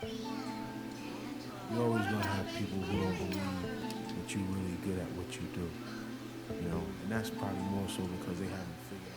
You're always gonna have people who don't believe that you're really good at what you do, you know, and that's probably more so because they haven't figured out.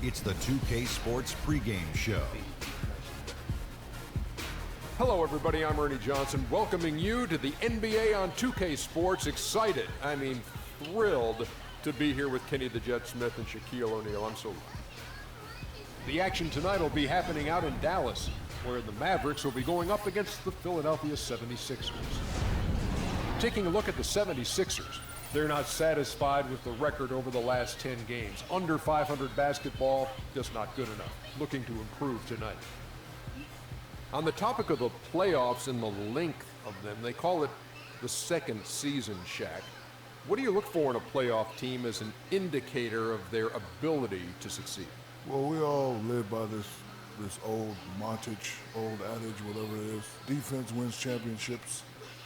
It's the 2K Sports pregame show. Hello, everybody. I'm Ernie Johnson, welcoming you to the NBA on 2K Sports. Excited, thrilled to be here with Kenny the Jet Smith and Shaquille O'Neal. I'm so lucky. The action tonight will be happening out in Dallas, where the Mavericks will be going up against the Philadelphia 76ers. Taking a look at the 76ers, they're not satisfied with the record over the last 10 games. Under 500 basketball, just not good enough. Looking to improve tonight. On the topic of the playoffs and the length of them, they call it the second season, Shaq. What do you look for in a playoff team as an indicator of their ability to succeed? Well, we all live by this old montage, old adage, whatever it is. Defense wins championships.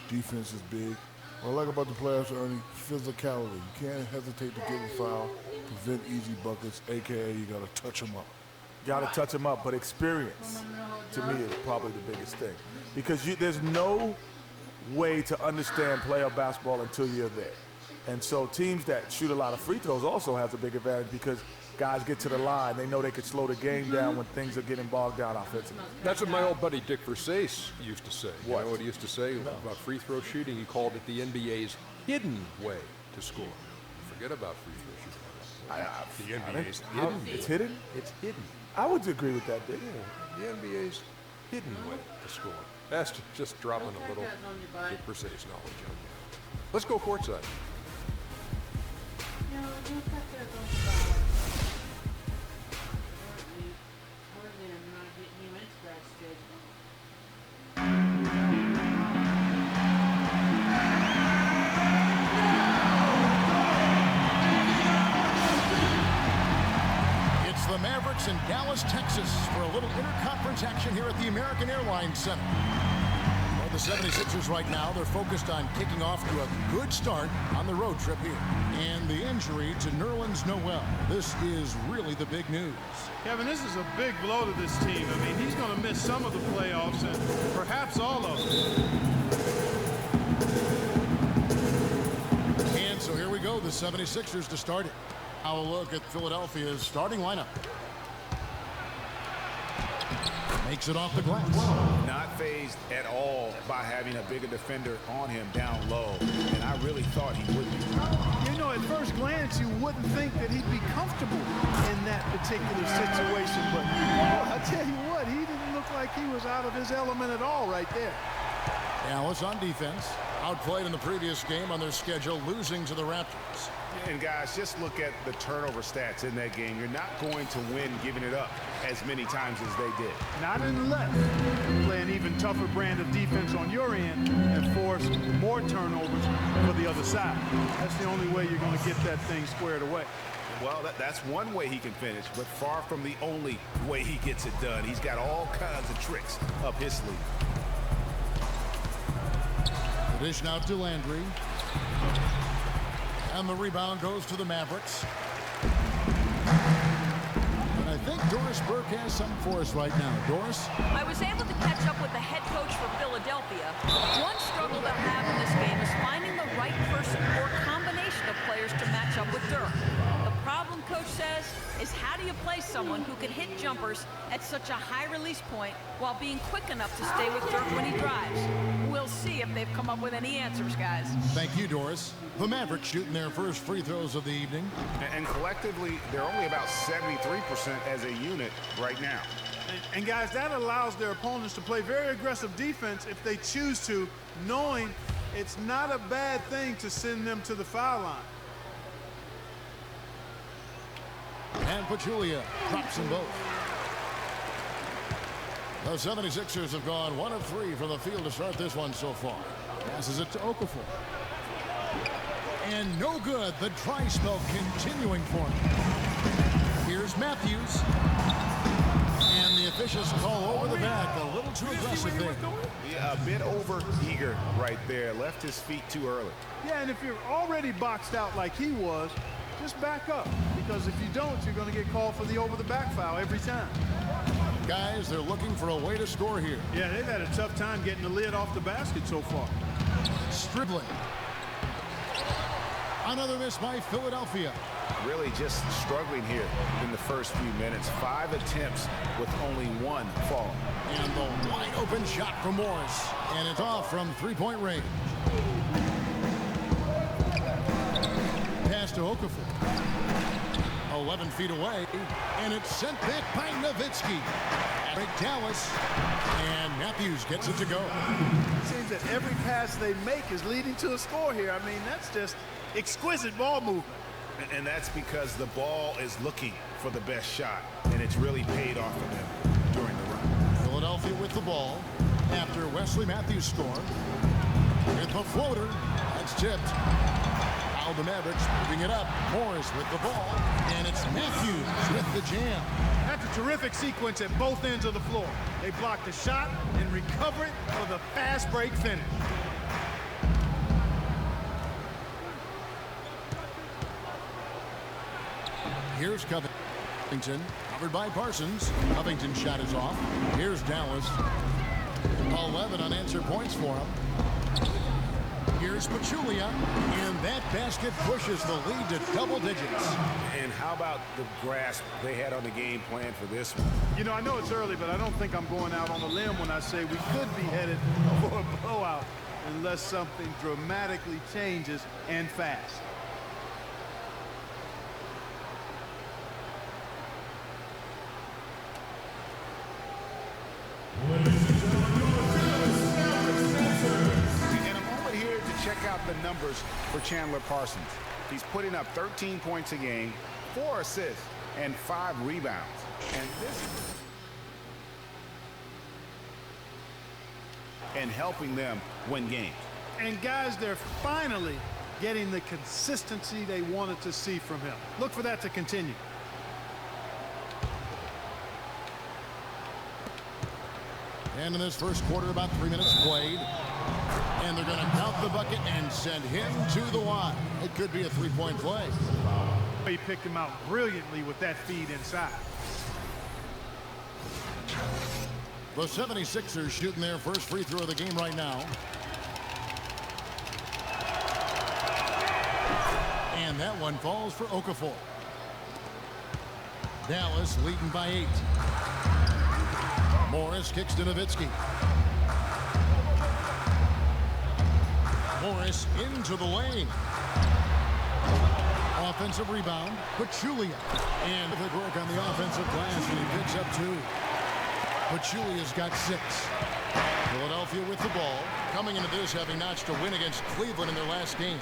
Defense is big. What I like about the playoffs, Ernie, physicality. You can't hesitate to give a foul, prevent easy buckets, a.k.a. you got to touch them up. Got to touch them up, but experience, to me, is probably the biggest thing. Because there's no way to understand playoff basketball until you're there. And so teams that shoot a lot of free throws also has a big advantage because guys get to the line. They know they can slow the game down when things are getting bogged down offensively. That's what my old buddy Dick Versace used to say. What? You know what he used to say about free throw shooting? He called it the NBA's hidden way to score. Forget about free throw shooting. The NBA's hidden. It's hidden? It's hidden. I would agree with that, Dick. Yeah, the NBA's hidden way to score. That's just dropping a little Dick Versace knowledge on you. Let's go courtside. The Mavericks in Dallas, Texas for a little interconference action here at the American Airlines Center. Well, the 76ers right now, they're focused on kicking off to a good start on the road trip here. And the injury to Nerlens Noel. This is really the big news. Kevin, this is a big blow to this team. I mean, he's going to miss some of the playoffs and perhaps all of them. And so here we go, the 76ers to start it. Now a look at Philadelphia's starting lineup. Makes it off the glass. Not fazed at all by having a bigger defender on him down low, and I really thought he would be. You know, at first glance, you wouldn't think that he'd be comfortable in that particular situation, but I tell you what, he didn't look like he was out of his element at all right there. Dallas on defense, outplayed in the previous game on their schedule, losing to the Raptors. And guys, just look at the turnover stats in that game. You're not going to win giving it up as many times as they did. Not unless you play an even tougher brand of defense on your end and force more turnovers for the other side. That's the only way you're going to get that thing squared away. Well, that's one way he can finish, but far from the only way he gets it done. He's got all kinds of tricks up his sleeve. The dish now to Landry. And the rebound goes to the Mavericks. And I think Doris Burke has something for us right now. Doris? I was able to catch up with the head coach for Philadelphia. One struggle they'll have in this game is finding the right person or combination of players to match up with Dirk. The problem, coach says, is how do you play someone who can hit jumpers at such a high release point while being quick enough to stay with Dirk when he drives? We'll see if they've come up with any answers, guys. Thank you, Doris. The Mavericks shooting their first free throws of the evening. And collectively, they're only about 73% as a unit right now. And guys, that allows their opponents to play very aggressive defense if they choose to, knowing it's not a bad thing to send them to the foul line. And Pachulia drops them both. The 76ers have gone 1 of 3 from the field to start this one so far. Passes it to Okafor. And no good. The dry spell continuing for him. Here's Matthews. And the officials call over the back. A little too aggressive there. Yeah, a bit over eager right there. Left his feet too early. Yeah, and if you're already boxed out like he was, just back up. Because if you don't, you're going to get called for the over-the-back foul every time. Guys, they're looking for a way to score here. Yeah, they've had a tough time getting the lid off the basket so far. Stribbling. Another miss by Philadelphia. Really just struggling here in the first few minutes. 5 attempts with only 1 fall. And the wide open shot from Morris. And it's off from three-point range. Pass to Okafor. 11 feet away. And it's sent back by Nowitzki. Break Dallas. And Matthews gets it to go. It seems that every pass they make is leading to a score here. I mean, that's just exquisite ball movement. And that's because the ball is looking for the best shot. And it's really paid off for them during the run. Philadelphia with the ball after Wesley Matthews scored. With the floater. That's tipped. Now the Mavericks moving it up. Morris with the ball. And it's Matthews with the jam. That's a terrific sequence at both ends of the floor. They block the shot and recover it for the fast break finish. Here's Covington, covered by Parsons. Covington's shot is off. Here's Dallas. 11 unanswered points for him. Here's Pachulia, and that basket pushes the lead to double digits. And how about the grasp they had on the game plan for this one? You know, I know it's early, but I don't think I'm going out on a limb when I say we could be headed for a blowout unless something dramatically changes and fast. Check out the numbers for Chandler Parsons. He's putting up 13 points a game, 4 assists, and 5 rebounds. And helping them win games. And guys, they're finally getting the consistency they wanted to see from him. Look for that to continue. And in this first quarter, about 3 minutes played. And they're going to count the bucket and send him to the line. It could be a three-point play. He picked him out brilliantly with that feed inside. The 76ers shooting their first free throw of the game right now. And that one falls for Okafor. Dallas leading by 8. Morris kicks to Nowitzki. Morris into the lane. Offensive rebound, Pachulia. And good work on the offensive glass, and he picks up 2. Pachulia's got 6. Philadelphia with the ball. Coming into this, having notched a win against Cleveland in their last game.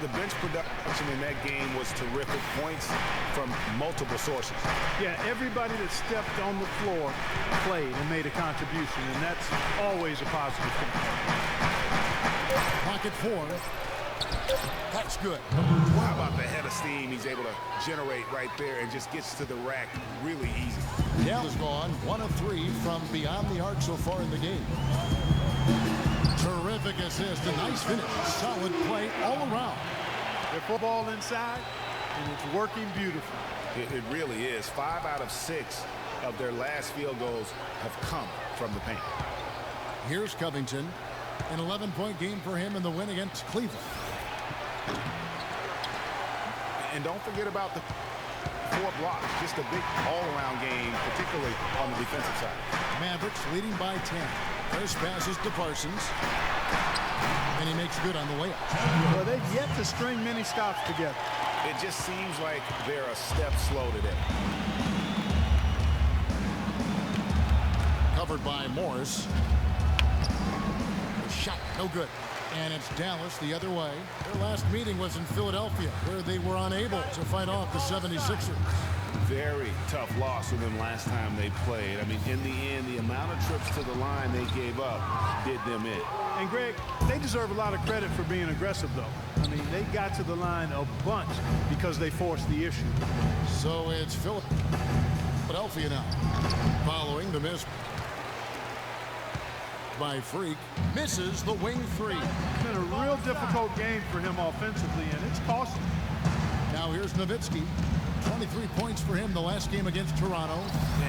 The bench production in that game was terrific. Points from multiple sources. Yeah, everybody that stepped on the floor played and made a contribution, and that's always a positive thing. Pocket 4. That's good. How about the head of steam he's able to generate right there and just gets to the rack really easy. Dallas gone 1 of 3 from beyond the arc so far in the game. Terrific assist, a nice finish, solid play all around. They're football inside, and it's working beautifully. It really is. 5 out of 6 of their last field goals have come from the paint. Here's Covington. An 11-point game for him in the win against Cleveland. And don't forget about the 4 blocks. Just a big all-around game, particularly on the defensive side. Mavericks leading by 10. First passes to Parsons. And he makes good on the layup. Well, they've yet to string many stops together. It just seems like they're a step slow today. Covered by Morris. Shot, no good. And it's Dallas the other way. Their last meeting was in Philadelphia, where they were unable to fight off the 76ers. Very tough loss for them last time they played. I mean, in the end, the amount of trips to the line they gave up did them in. And Greg, they deserve a lot of credit for being aggressive, though. I mean, they got to the line a bunch because they forced the issue. So it's Philadelphia now. Following the miss by Freak, misses the wing 3. It's been a real difficult game for him offensively, and it's costing. Now here's Nowitzki. 23 points for him the last game against Toronto.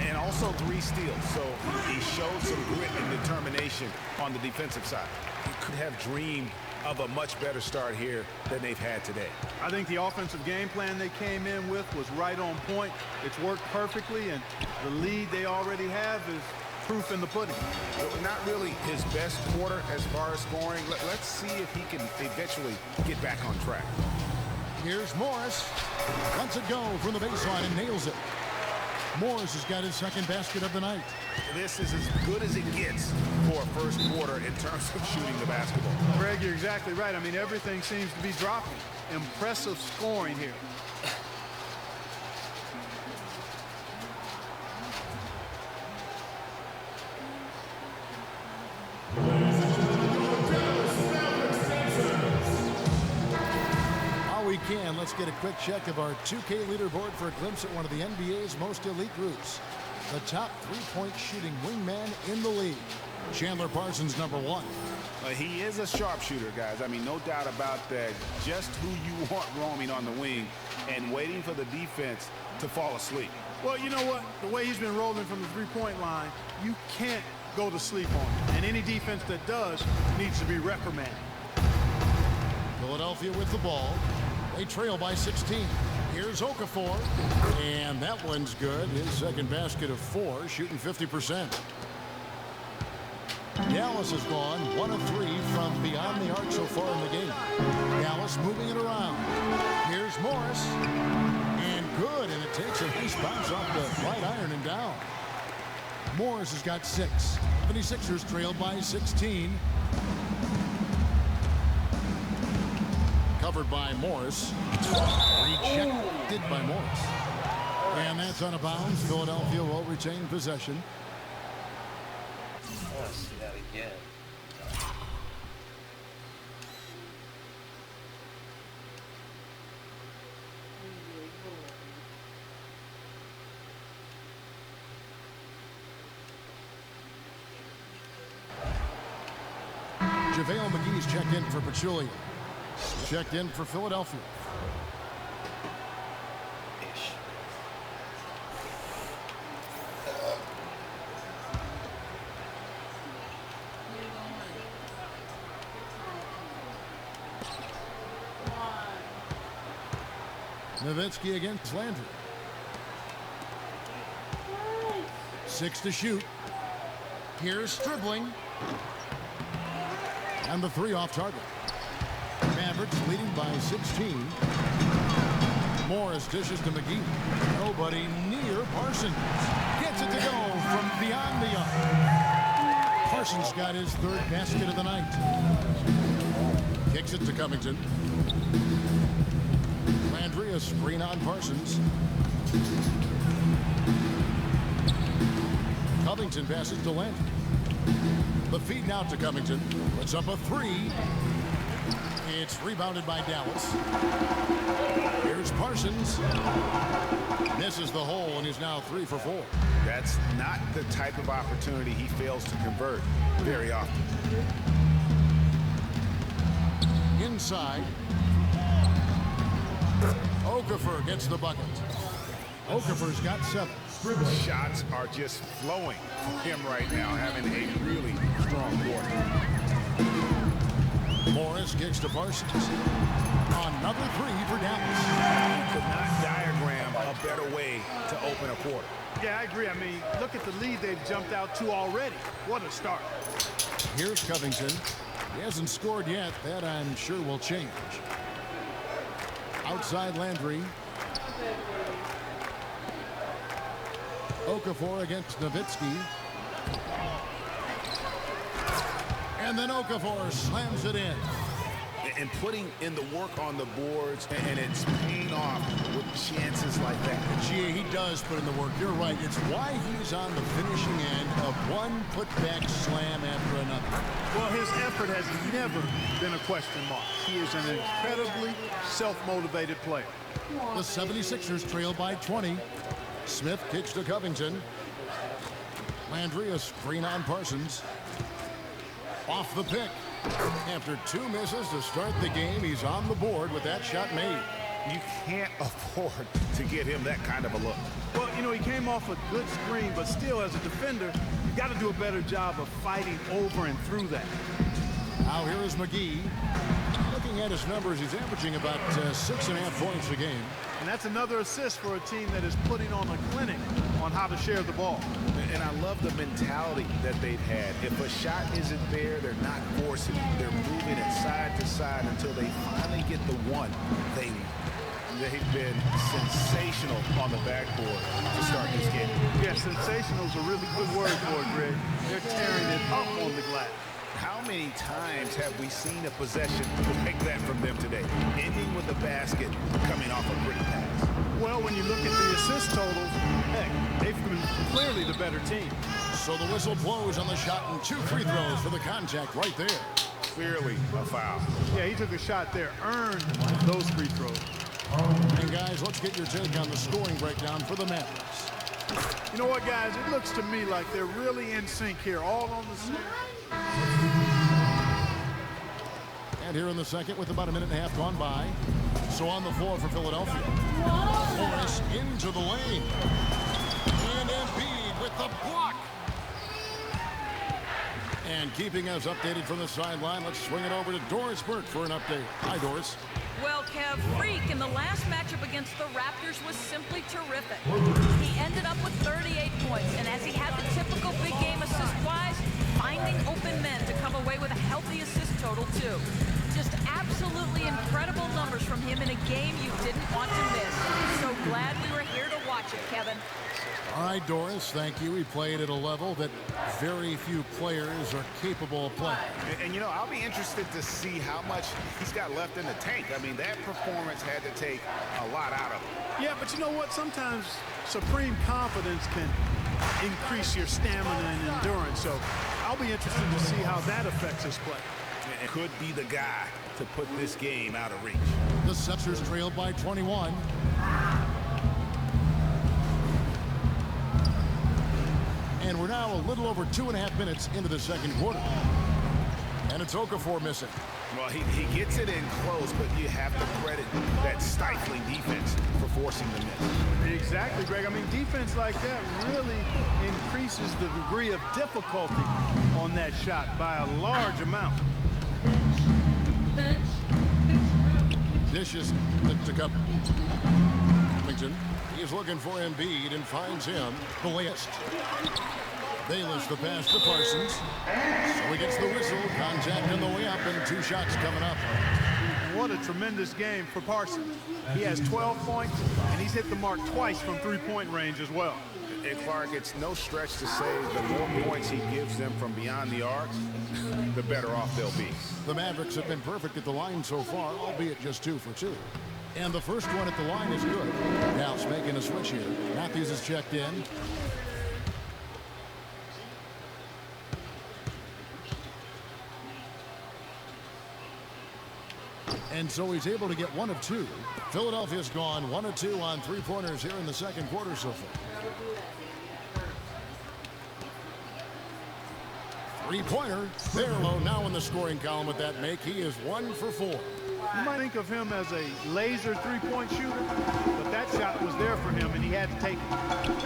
And also 3 steals, so he showed some grit and determination on the defensive side. He could have dreamed of a much better start here than they've had today. I think the offensive game plan they came in with was right on point. It's worked perfectly, and the lead they already have is proof in the pudding. Not really his best quarter as far as scoring. Let's see if he can eventually get back on track. Here's Morris. Lets it go from the baseline and nails it. Morris has got his second basket of the night. This is as good as it gets for a first quarter in terms of shooting the basketball. Greg, you're exactly right. I mean, everything seems to be dropping. Impressive scoring here. Let's get a quick check of our 2K leaderboard for a glimpse at one of the NBA's most elite groups. The top three-point shooting wingman in the league. Chandler Parsons, number 1. He is a sharpshooter, guys. I mean, no doubt about that. Just who you want roaming on the wing and waiting for the defense to fall asleep. Well, you know what? The way he's been rolling from the three-point line, you can't go to sleep on him. And any defense that does needs to be reprimanded. Philadelphia with the ball. They trail by 16. Here's Okafor. And that one's good. His second basket of 4, shooting 50%. Dallas has gone 1 of 3 from beyond the arc so far in the game. Dallas moving it around. Here's Morris. And good. And it takes a nice bounce off the right iron and down. Morris has got 6. 76ers trailed by 16. Covered by Morris. Rejected by Morris. And that's out of bounds. Philadelphia will retain possession. I want to see that again. JaVale McGee's checked in for Pachulia. Checked in for Philadelphia. Nowitzki against Landry. 6 to shoot. Here's Stribling. And the 3 off target. Mavericks leading by 16. Morris dishes to McGee. Nobody near Parsons. Gets it to go from beyond the arc. Parsons got his 3rd basket of the night. Kicks it to Covington. Landry, a screen on Parsons. Covington passes to Landry. The feed now to Covington. Puts up a 3. It's rebounded by Dallas. Here's Parsons. Misses the hole and is now 3 for 4. That's not the type of opportunity he fails to convert very often. Inside. Okafor gets the bucket. Okafor's got 7. Shots are just flowing for him right now, having a really strong quarter. Morris kicks to Parsons. Another 3 for Dallas. You could not diagram a better way to open a quarter. Yeah, I agree. I mean, look at the lead they've jumped out to already. What a start. Here's Covington. He hasn't scored yet. That, I'm sure, will change. Outside Landry. Okafor against Nowitzki. And then Okafor slams it in. And putting in the work on the boards, and it's paying off with chances like that. Gee, he does put in the work. You're right. It's why he's on the finishing end of one putback slam after another. Well, his effort has never been a question mark. He is an incredibly self-motivated player. The 76ers trail by 20. Smith kicks to Covington. Landry, a screen on Parsons. Off the pick. After 2 misses to start the game, he's on the board with that shot made. You can't afford to give him that kind of a look. Well, you know, he came off a good screen, but still, as a defender, you got to do a better job of fighting over and through that. Now here is McGee. Looking at his numbers, he's averaging about 6.5 points a game. And that's another assist for a team that is putting on a clinic on how to share the ball. And I love the mentality that they've had. If a shot isn't there, they're not forcing it. They're moving it side to side until they finally get the one. They've been sensational on the backboard to start this game. Yeah, sensational is a really good word for it, Greg. They're tearing it up on the glass. How many times have we seen a possession like that from them today, ending with a basket coming off a pretty pass? Well, when you look at the assist totals, heck, they've been clearly the better team. So the whistle blows on the shot and 2 free throws for the contact right there. Clearly a foul. Yeah, he took a shot there, earned those free throws. And guys, let's get your take on the scoring breakdown for the Mavericks. You know what, guys? It looks to me like they're really in sync here, all on the same. And here in the second with about 1.5 minutes gone by. So on the floor for Philadelphia. Morris into the lane. And Embiid with the block. And keeping us updated from the sideline, let's swing it over to Doris Burke for an update. Hi, Doris. Well, Kev, Freak in the last matchup against the Raptors was simply terrific. He ended up with 38 points, and as he had the typical big game assist-wise, finding open men to come away with a healthy assist total, too. Just absolutely incredible numbers from him in a game you didn't want to miss. So glad we were here to watch it, Kevin. All right, Doris, thank you. He played at a level that very few players are capable of playing. And you know, I'll be interested to see how much he's got left in the tank. I mean, that performance had to take a lot out of him. Yeah, but you know what? Sometimes supreme confidence can increase your stamina and endurance. So I'll be interested to see how that affects his play. It could be the guy to put this game out of reach. The Sixers trailed by 21. And we're now a little over 2.5 minutes into the second quarter. And it's Okafor missing. Well, he gets it in close, but you have to credit that stifling defense for forcing the miss. Exactly, Greg. I mean, defense like that really increases the degree of difficulty on that shot by a large amount. Dishes to Covington. He's looking for Embiid and finds him. The list. Bayless the pass to Parsons. So he gets the whistle. Contact on the way up and 2 shots coming up. What a tremendous game for Parsons. He has 12 points, and he's hit the mark twice from 3-point range as well. And Clark, it's no stretch to say the more points he gives them from beyond the arc, the better off they'll be. The Mavericks have been perfect at the line so far, albeit just 2 for 2. And the first one at the line is good. Dallas making a switch here. Matthews is checked in. And so he's able to get 1 of 2. Philadelphia's gone 1 of 2 on three-pointers here in the second quarter so far. Three-pointer. There, now in the scoring column with that make. He is 1 for 4. You might think of him as a laser three-point shooter, but that shot was there for him, and he had to take it.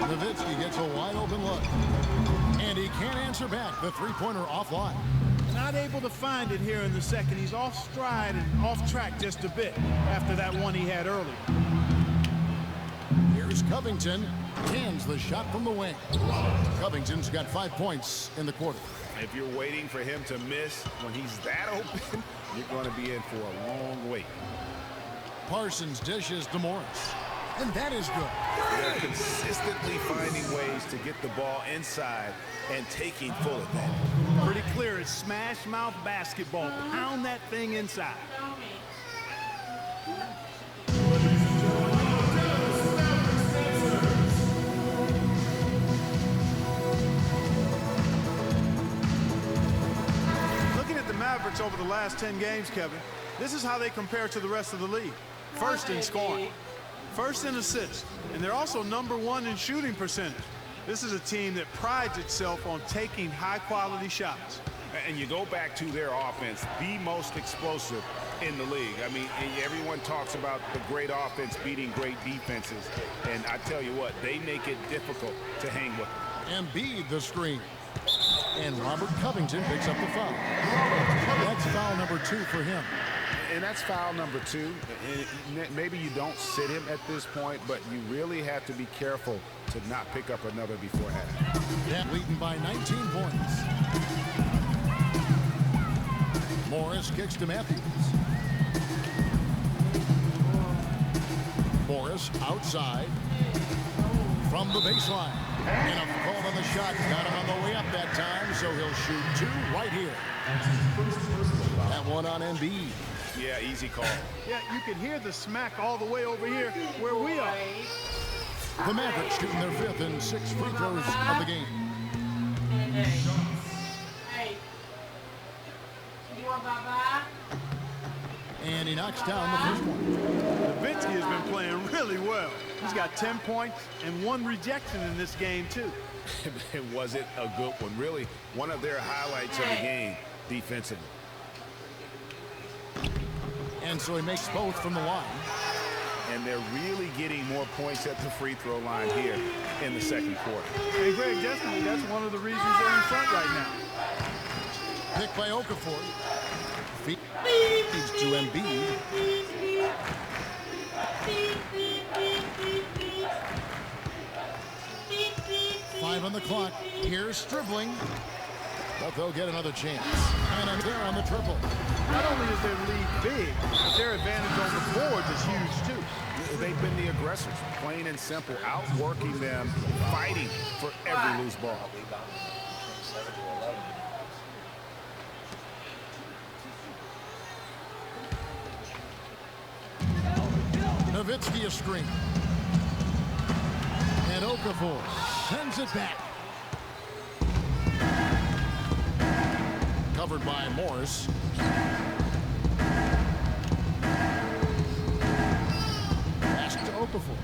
Nowitzki gets a wide-open look. And he can't answer back. The three-pointer offline. Not able to find it here in the second. He's off stride and off track just a bit after that one he had earlier. Here's Covington. Cans the shot from the wing. Covington's got 5 points in the quarter. If you're waiting for him to miss when he's that open, you're going to be in for a long wait. Parsons dishes to Morris. And that is good. They're consistently finding ways to get the ball inside and taking full advantage. Pretty clear, it's smash mouth basketball. Pound that thing inside. Looking at the Mavericks over the last 10 games, Kevin, this is how they compare to the rest of the league. First in scoring, first in assists, and they're also #1 in shooting percentage. This is a team that prides itself on taking high-quality shots. And you go back to their offense, the most explosive in the league. I mean, everyone talks about the great offense beating great defenses. And I tell you what, they make it difficult to hang with them. Embiid the screen. And Robert Covington picks up the foul. That's foul number 2 for him. And that's foul number 2. Maybe you don't sit him at this point, but you really have to be careful to not pick up another before half. Yeah, leading by 19 points. Morris kicks to Matthews. Morris outside from the baseline. And a call on the shot. Got him on the way up that time, so he'll shoot 2 right here. That one on Embiid. Yeah, easy call. Yeah, you can hear the smack all the way over here where we are. The Mavericks shooting their 5th and 6th free throws of the game. And he knocks down the first one. Nowitzki has been playing really well. He's got 10 points and 1 rejection in this game, too. Was it a good one? Really, one of their highlights of the game defensively. And so he makes both from the line. And they're really getting more points at the free throw line here in the second quarter. Hey, Greg, that's one of the reasons they're in front right now. Picked by Okafor. Feeds to Embiid. Five on the clock. Here's dribbling. But they'll get another chance. And they're on the triple. Not only is their lead big, but their advantage on the boards is huge, too. They've been the aggressors, plain and simple, outworking them, fighting for every loose ball. Nowitzki a screen. And Okafor sends it back. Covered by Morris. Pass to Okafor.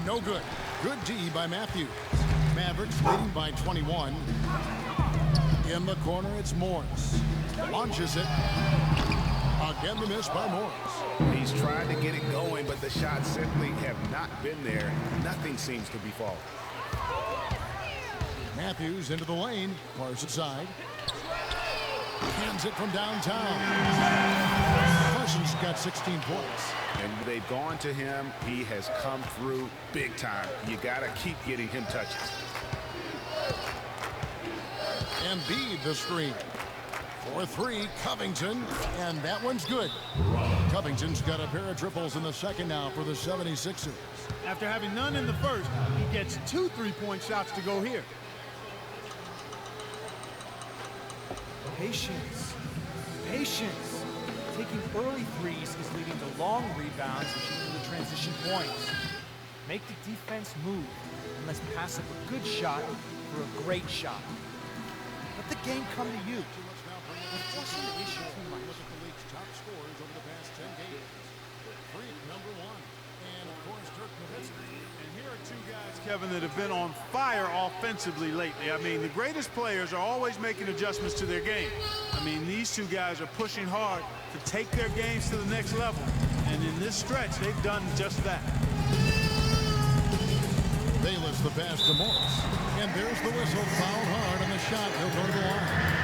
No good. Good D by Matthews. Mavericks leading by 21. In the corner, it's Morris. Launches it. Again, the miss by Morris. He's tried to get it going, but the shots simply have not been there. Nothing seems to be falling. Matthews into the lane. Parsons side. Hands it from downtown. Parsons got 16 points. And they've gone to him. He has come through big time. You got to keep getting him touches. Embiid the screen. For 3, Covington. And that one's good. Covington's got a pair of triples in the second now for the 76ers. After having none in the first, he gets 2 3-point shots to go here. Patience. Patience. Taking early threes is leading to long rebounds, which lead to the transition points. Make the defense move, and let's pass up a good shot for a great shot. Let the game come to you. Look at the league's top scorers over the past 10 games. Freak, number 1. And, of course, Dirk Nowitzki. And here are two guys, Kevin, that have been on fire offensively lately. I mean, the greatest players are always making adjustments to their game. I mean, these two guys are pushing hard to take their games to the next level. And in this stretch, they've done just that. Bayless the pass to Morris. And there's the whistle. Fouled hard on the shot. He'll go to the line.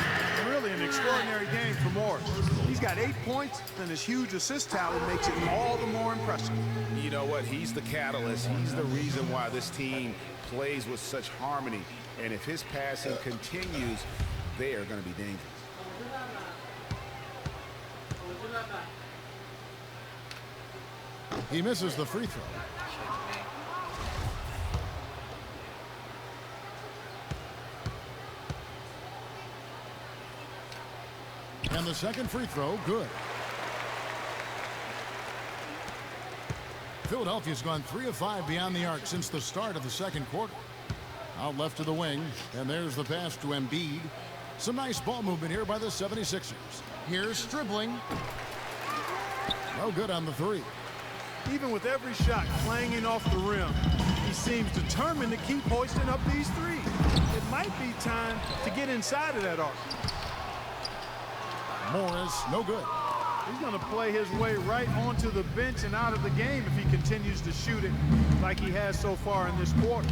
Really an extraordinary game for Morris. He's got 8 points, and his huge assist tally makes it all the more impressive. You know what? He's the catalyst. He's the reason why this team plays with such harmony. And if his passing continues, they are going to be dangerous. He misses the free throw. And the second free throw, good. Philadelphia's gone 3 of 5 beyond the arc since the start of the second quarter. Out left to the wing, and there's the pass to Embiid. Some nice ball movement here by the 76ers. Here's dribbling. No good on the three. Even with every shot clanging off the rim, he seems determined to keep hoisting up these threes. It might be time to get inside of that arc. Morris, no good. He's going to play his way right onto the bench and out of the game if he continues to shoot it like he has so far in this quarter.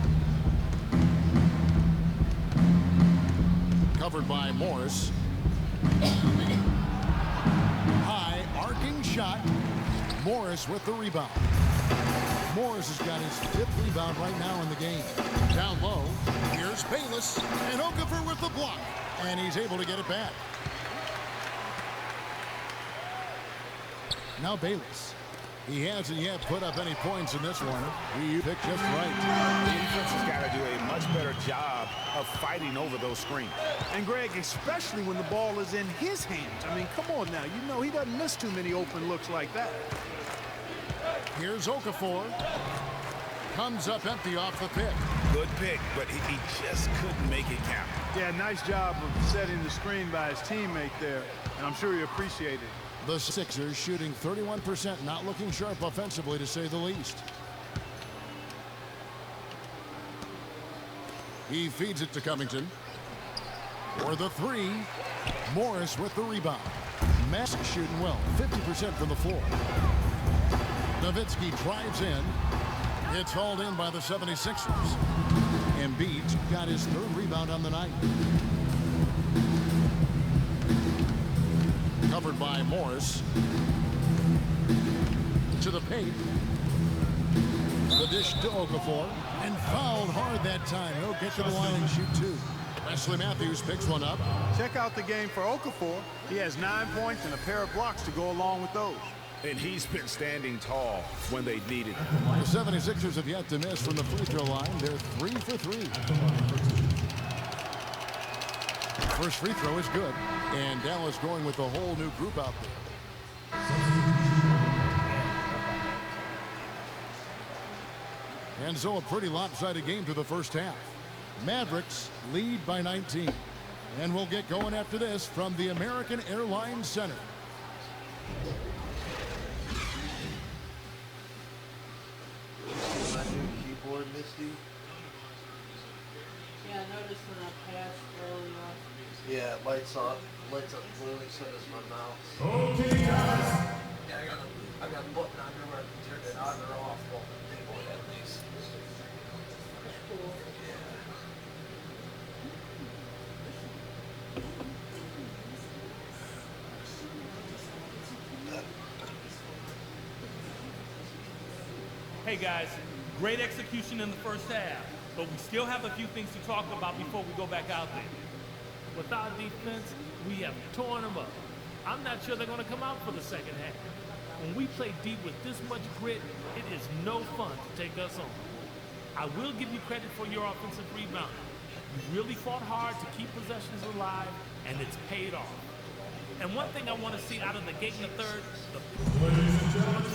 Covered by Morris. High arcing shot. Morris with the rebound. Morris has got his 5th rebound right now in the game. Down low, here's Bayless, and Okafor with the block, and he's able to get it back. Now Bayless. He hasn't yet put up any points in this one. He picked just right. The defense has got to do a much better job of fighting over those screens. And Greg, especially when the ball is in his hands. I mean, come on now. You know he doesn't miss too many open looks like that. Here's Okafor. Comes up empty off the pick. Good pick, but he just couldn't make it count. Yeah, nice job of setting the screen by his teammate there. And I'm sure he appreciated it. The Sixers shooting 31%, not looking sharp offensively to say the least. He feeds it to Covington. For the three, Morris with the rebound. Mask shooting well, 50% from the floor. Nowitzki drives in. It's hauled in by the 76ers. Embiid's got his 3rd rebound on the night. Covered by Morris. To the paint. The dish to Okafor. And fouled hard that time. He'll get to the line and shoot 2. Wesley Matthews picks one up. Check out the game for Okafor. He has 9 points and a pair of blocks to go along with those. And he's been standing tall when they needed it. The 76ers have yet to miss from the free throw line. They're 3 for 3. First free throw is good. And Dallas going with a whole new group out there. And so a pretty lopsided game through the first half. Mavericks lead by 19. And we'll get going after this from the American Airlines Center. Keyboard, Misty. Yeah, I noticed when I passed early on. Yeah, it lights up literally, so does my mouse. Okay, guys. Yeah, I got a button on there where I can turn it on or off while the keyboard at least. Cool. Hey guys, great execution in the first half, but we still have a few things to talk about before we go back out there. With our defense, we have torn them up. I'm not sure they're going to come out for the second half. When we play deep with this much grit, it is no fun to take us on. I will give you credit for your offensive rebound. You really fought hard to keep possessions alive, and it's paid off. And one thing I want to see out of the gate in the third, ladies and gentlemen,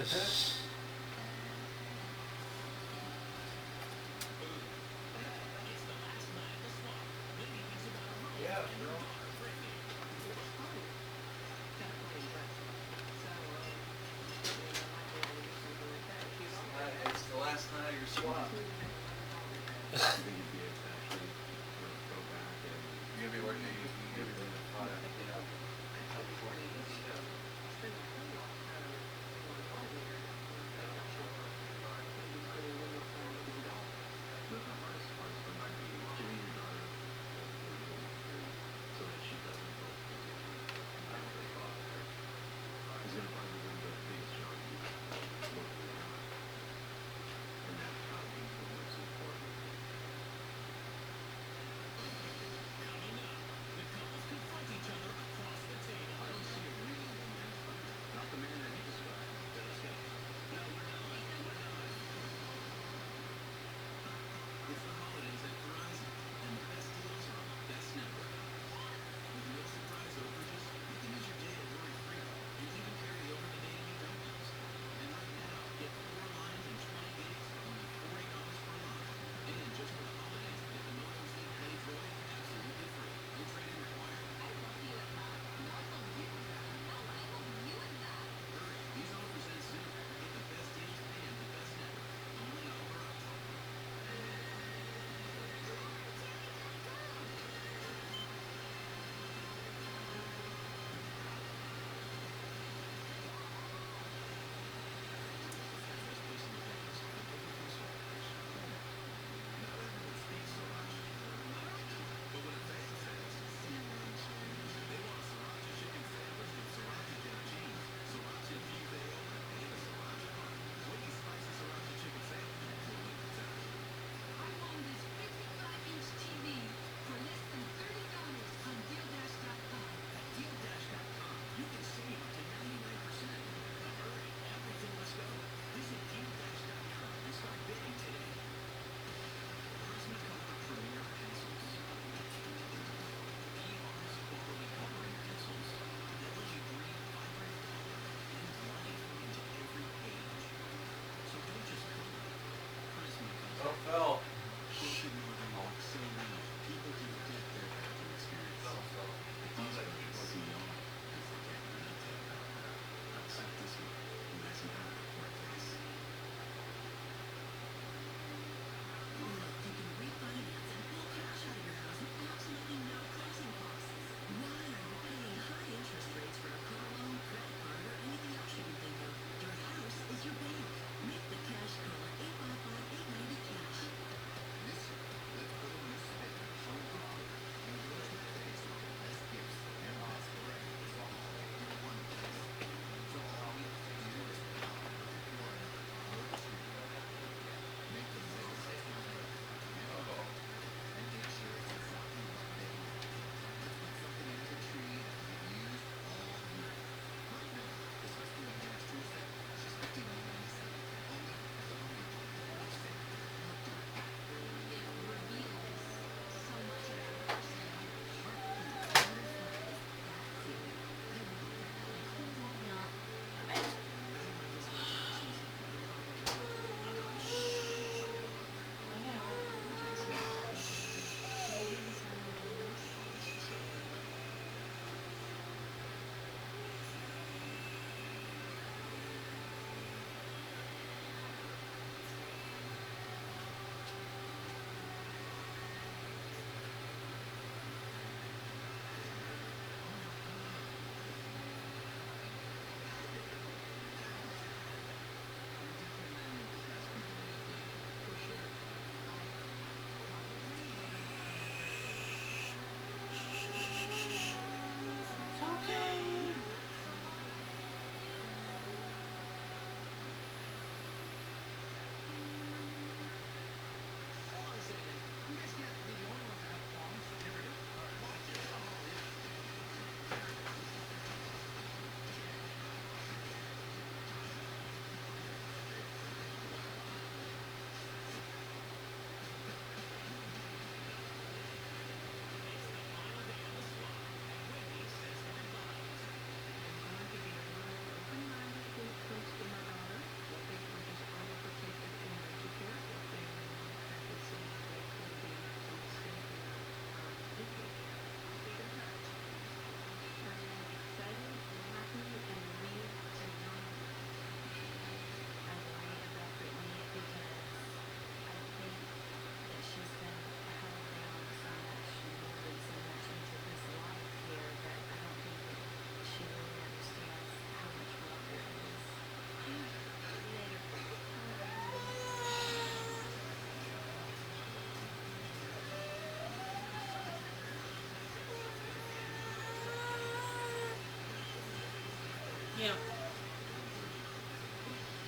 It's the last night of your swap. You're gonna be working. You're gonna be doing the product.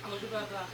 What about that?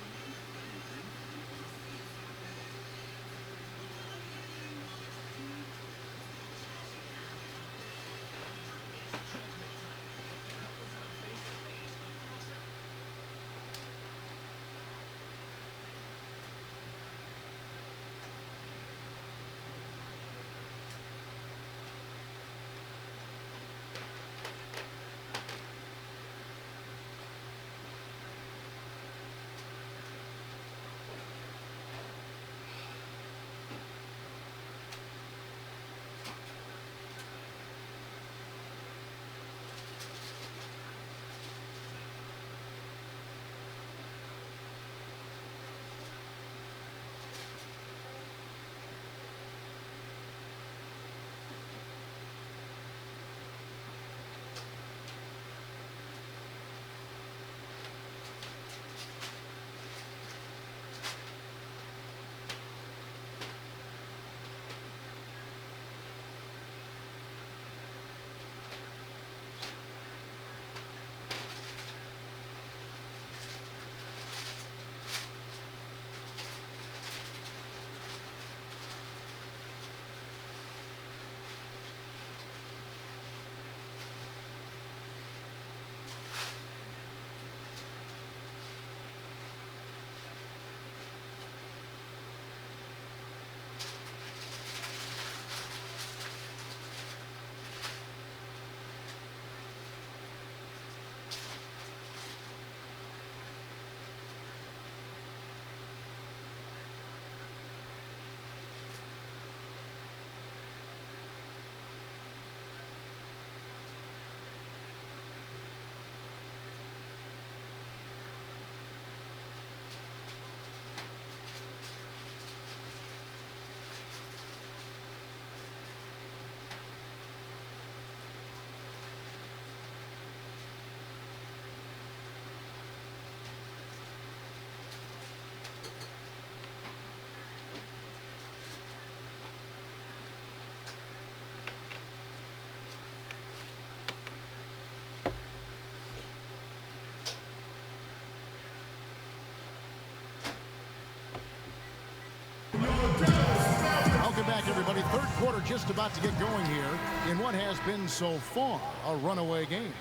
Welcome back, everybody. Third quarter just about to get going here in what has been so far a runaway game.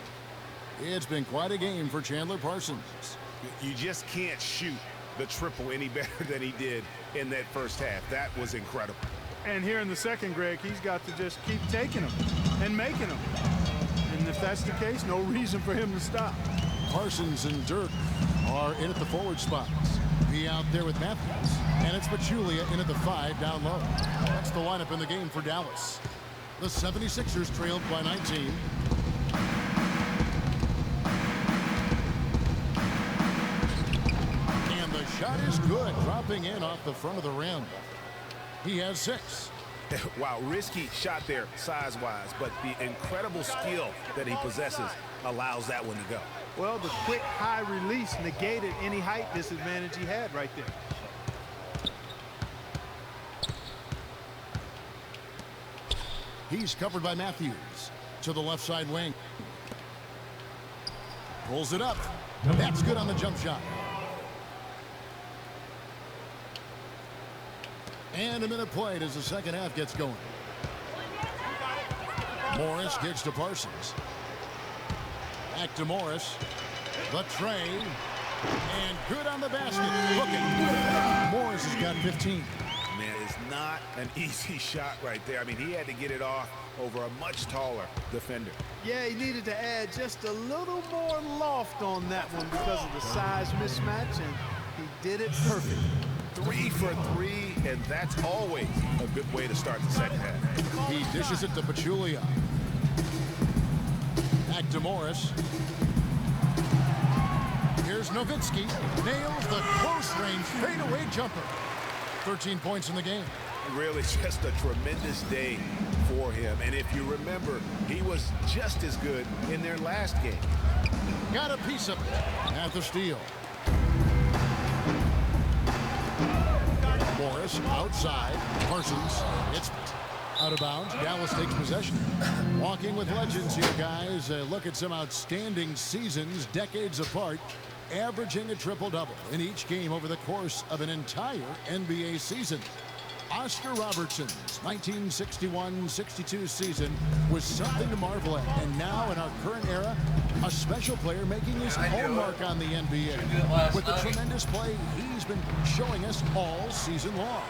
It's been quite a game for Chandler Parsons. You just can't shoot the triple any better than he did in that first half. That was incredible. And here in the second, Greg, he's got to just keep taking them and making them. And if that's the case, no reason for him to stop. Parsons and Dirk are in at the forward spots. Be out there with Matthews. And it's Pachulia in at the 5 down low. That's the lineup in the game for Dallas. The 76ers trailed by 19. And the shot is good, dropping in off the front of the rim. He has 6. Wow, risky shot there size-wise, but the incredible skill that he possesses allows that one to go. Well, the quick high release negated any height disadvantage he had right there. He's covered by Matthews to the left side wing. Pulls it up. That's good on the jump shot. And a minute played as the second half gets going. Morris gets to Parsons. Back to Morris. The trade. And good on the basket. Looking. Morris has got 15. Man, it's not an easy shot right there. I mean, he had to get it off over a much taller defender. Yeah, he needed to add just a little more loft on that one because of the size mismatch, and he did it perfect. 3 for 3, and that's always a good way to start the second half. He dishes it to Pachulia. Back to Morris. Here's Nowitzki. Nails the close-range fadeaway jumper. 13 points in the game. Really just a tremendous day for him. And if you remember, he was just as good in their last game. Got a piece of it at the steal. Morris outside. Parsons. It's out of bounds. Dallas takes possession. Walking with legends here, guys. Look at some outstanding seasons, decades apart. averaging a triple-double in each game over the course of an entire NBA season. Oscar Robertson's 1961-62 season was something to marvel at, and now in our current era, a special player making his own mark on the NBA with the tremendous play he's been showing us all season long.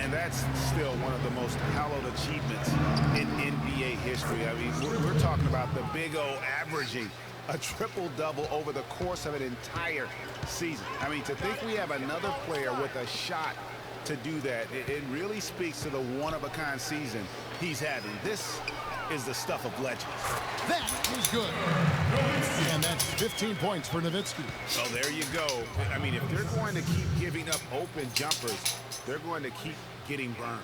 And that's still one of the most hallowed achievements in NBA history. I mean, we're talking about the Big O averaging a triple-double over the course of an entire season. I mean, to think we have another player with a shot to do that, it really speaks to the one-of-a-kind season he's having. This is the stuff of legends. That is good. And that's 15 points for Nowitzki. So there you go. I mean, if they're going to keep giving up open jumpers, they're going to keep getting burned.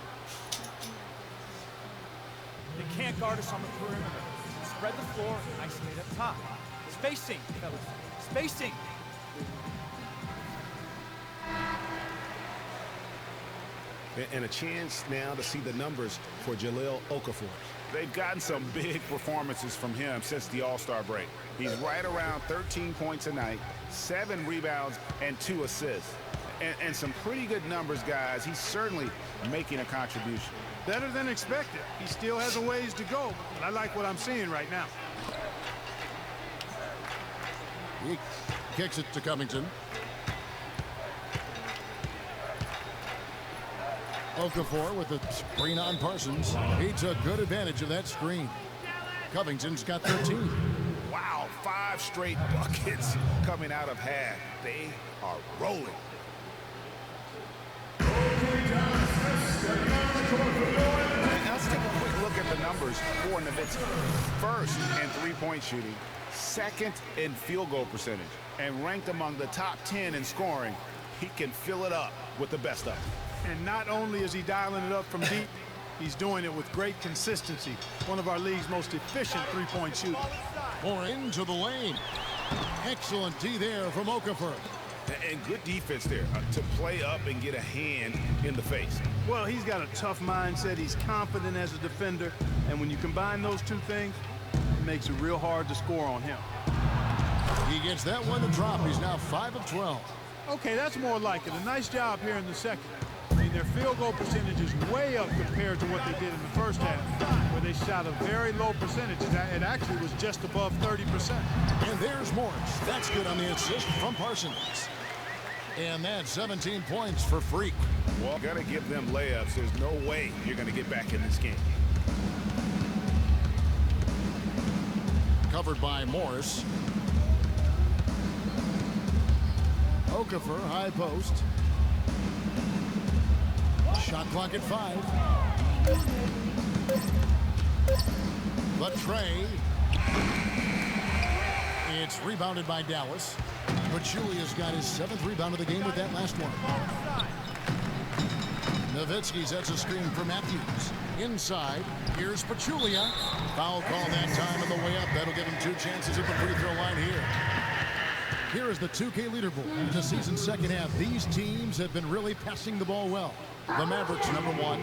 They can't guard us on the perimeter. Spread the floor, isolate up top. Spacing, fellas. Spacing. And a chance now to see the numbers for Jahlil Okafor. They've gotten some big performances from him since the All-Star break. He's right around 13 points a night, 7 rebounds, and 2 assists. And some pretty good numbers, guys. He's certainly making a contribution. Better than expected. He still has a ways to go, but I like what I'm seeing right now. He kicks it to Covington. Okafor with a screen on Parsons. He took good advantage of that screen. Covington's got 13. Wow, 5 straight buckets coming out of half. They are rolling. Let's take a quick look at the numbers for Nowitzki. First in three-point shooting, second in field goal percentage, and ranked among the top 10 in scoring. He can fill it up with the best of them. And not only is he dialing it up from deep, he's doing it with great consistency. One of our league's most efficient three-point shooters. Or into the lane. Excellent D there from Okafor. And good defense there to play up and get a hand in the face. Well, he's got a tough mindset. He's confident as a defender. And when you combine those two things, it makes it real hard to score on him. He gets that one to drop. He's now 5 of 12. Okay, that's more like it. A nice job here in the second. I mean, their field goal percentage is way up compared to what they did in the first half, where they shot a very low percentage. It actually was just above 30%. And there's Morris. That's good on the assist from Parsons. And that's 17 points for Freak. Well, got to give them layups. There's no way you're going to get back in this game. Covered by Morris. Okafor, high post. Shot clock at 5. But Trey. It's rebounded by Dallas. Pachulia's got his 7th rebound of the game with that last one. Nowitzki sets a screen for Matthews. Inside, here's Pachulia. Foul call that time on the way up. That'll give him 2 chances at the free throw line here. Here is the 2K leaderboard. In the season's second half, these teams have been really passing the ball well. The Mavericks, number 1.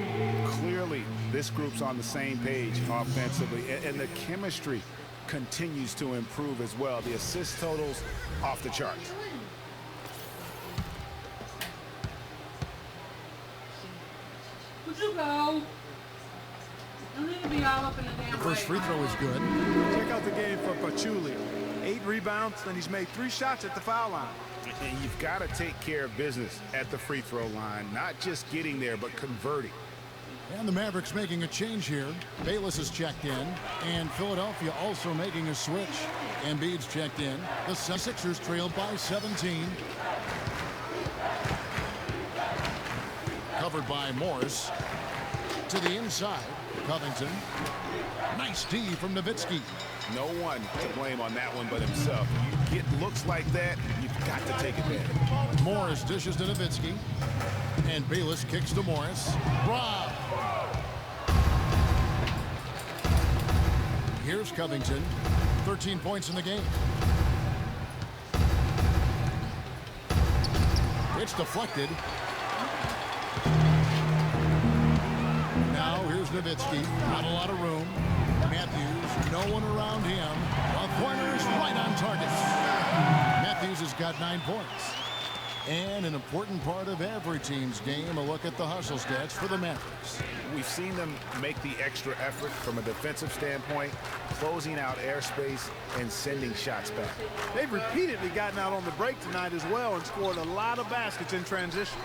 Clearly, this group's on the same page offensively, and the chemistry continues to improve as well. The assist totals off the charts. Would you go? You need to be all up in the damn First free throw is good. Check out the game for Pachulia. 8 rebounds, and he's made 3 shots at the foul line. And you've got to take care of business at the free throw line, not just getting there, but converting. And the Mavericks making a change here. Bayless is checked in, and Philadelphia also making a switch. Embiid's checked in. The Sixers trailed by 17. Covered by Morris. To the inside, Covington. Nice D from Nowitzki. No one to blame on that one but himself. You get looks like that, you've got to take advantage. Morris dishes to Nowitzki. And Bayless kicks to Morris. Rob. Here's Covington. 13 points in the game. It's deflected. Now here's Nowitzki. Not a lot of room. Matthews, no one around him. A corner is right on target. Matthews has got 9 points. And an important part of every team's game, a look at the hustle stats for the Mavericks. We've seen them make the extra effort from a defensive standpoint, closing out airspace and sending shots back. They've repeatedly gotten out on the break tonight as well and scored a lot of baskets in transition.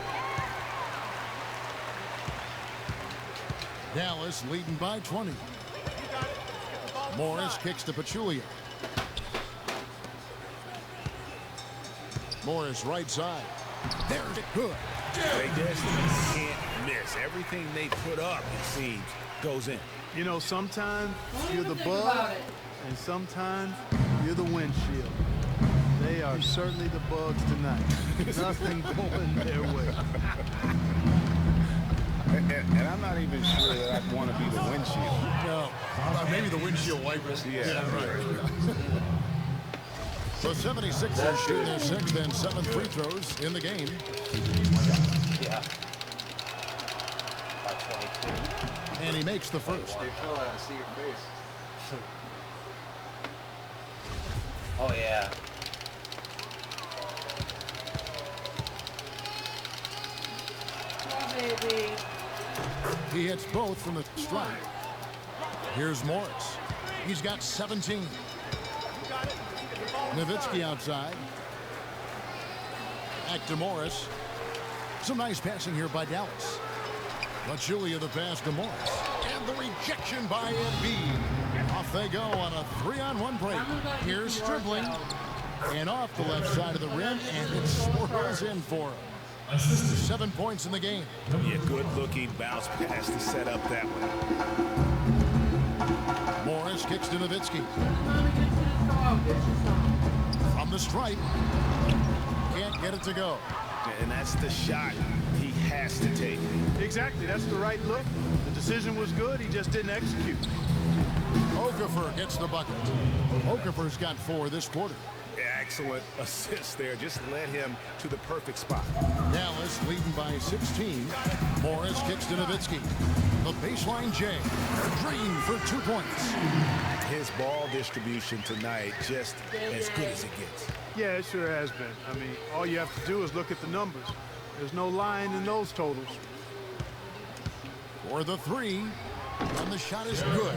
Dallas leading by 20. Morris kicks to Pachulia. Morris right side. There's it good. They just can't miss. Everything they put up, it seems, goes in. You know, sometimes you're the bug, and sometimes you're the windshield. They are certainly the bugs tonight. Nothing going their way. And I'm not even sure that I'd want to be the windshield. No, maybe the windshield wipers. Yeah, right. The 76ers shoot their 6th and 7th free throws in the game. Yeah. And he makes the first. Dude, Phil, I see your face. Oh, yeah. Oh, baby. He hits both from the strike. Here's Morris. He's got 17. Nowitzki outside. Back to Morris. Some nice passing here by Dallas. Pachulia the pass to Morris. And the rejection by Embiid. Off they go on a 3-on-1 break. Here's Stribling. And off the left side of the rim, and it swirls in for him. 7 points in the game. Yeah, good-looking bounce pass to set up that one. Morris kicks to Nowitzki. From the stripe. Can't get it to go. And that's the shot he has to take. Exactly, that's the right look. The decision was good, he just didn't execute. Okafor gets the bucket. Okafor's got 4 this quarter. Excellent assist there. Just led him to the perfect spot. Dallas leading by 16. Morris kicks to Nowitzki. The baseline J. Green for 2 points. His ball distribution tonight just as good as it gets. Yeah, it sure has been. I mean, all you have to do is look at the numbers. There's no lying in those totals. For the 3. And the shot is good.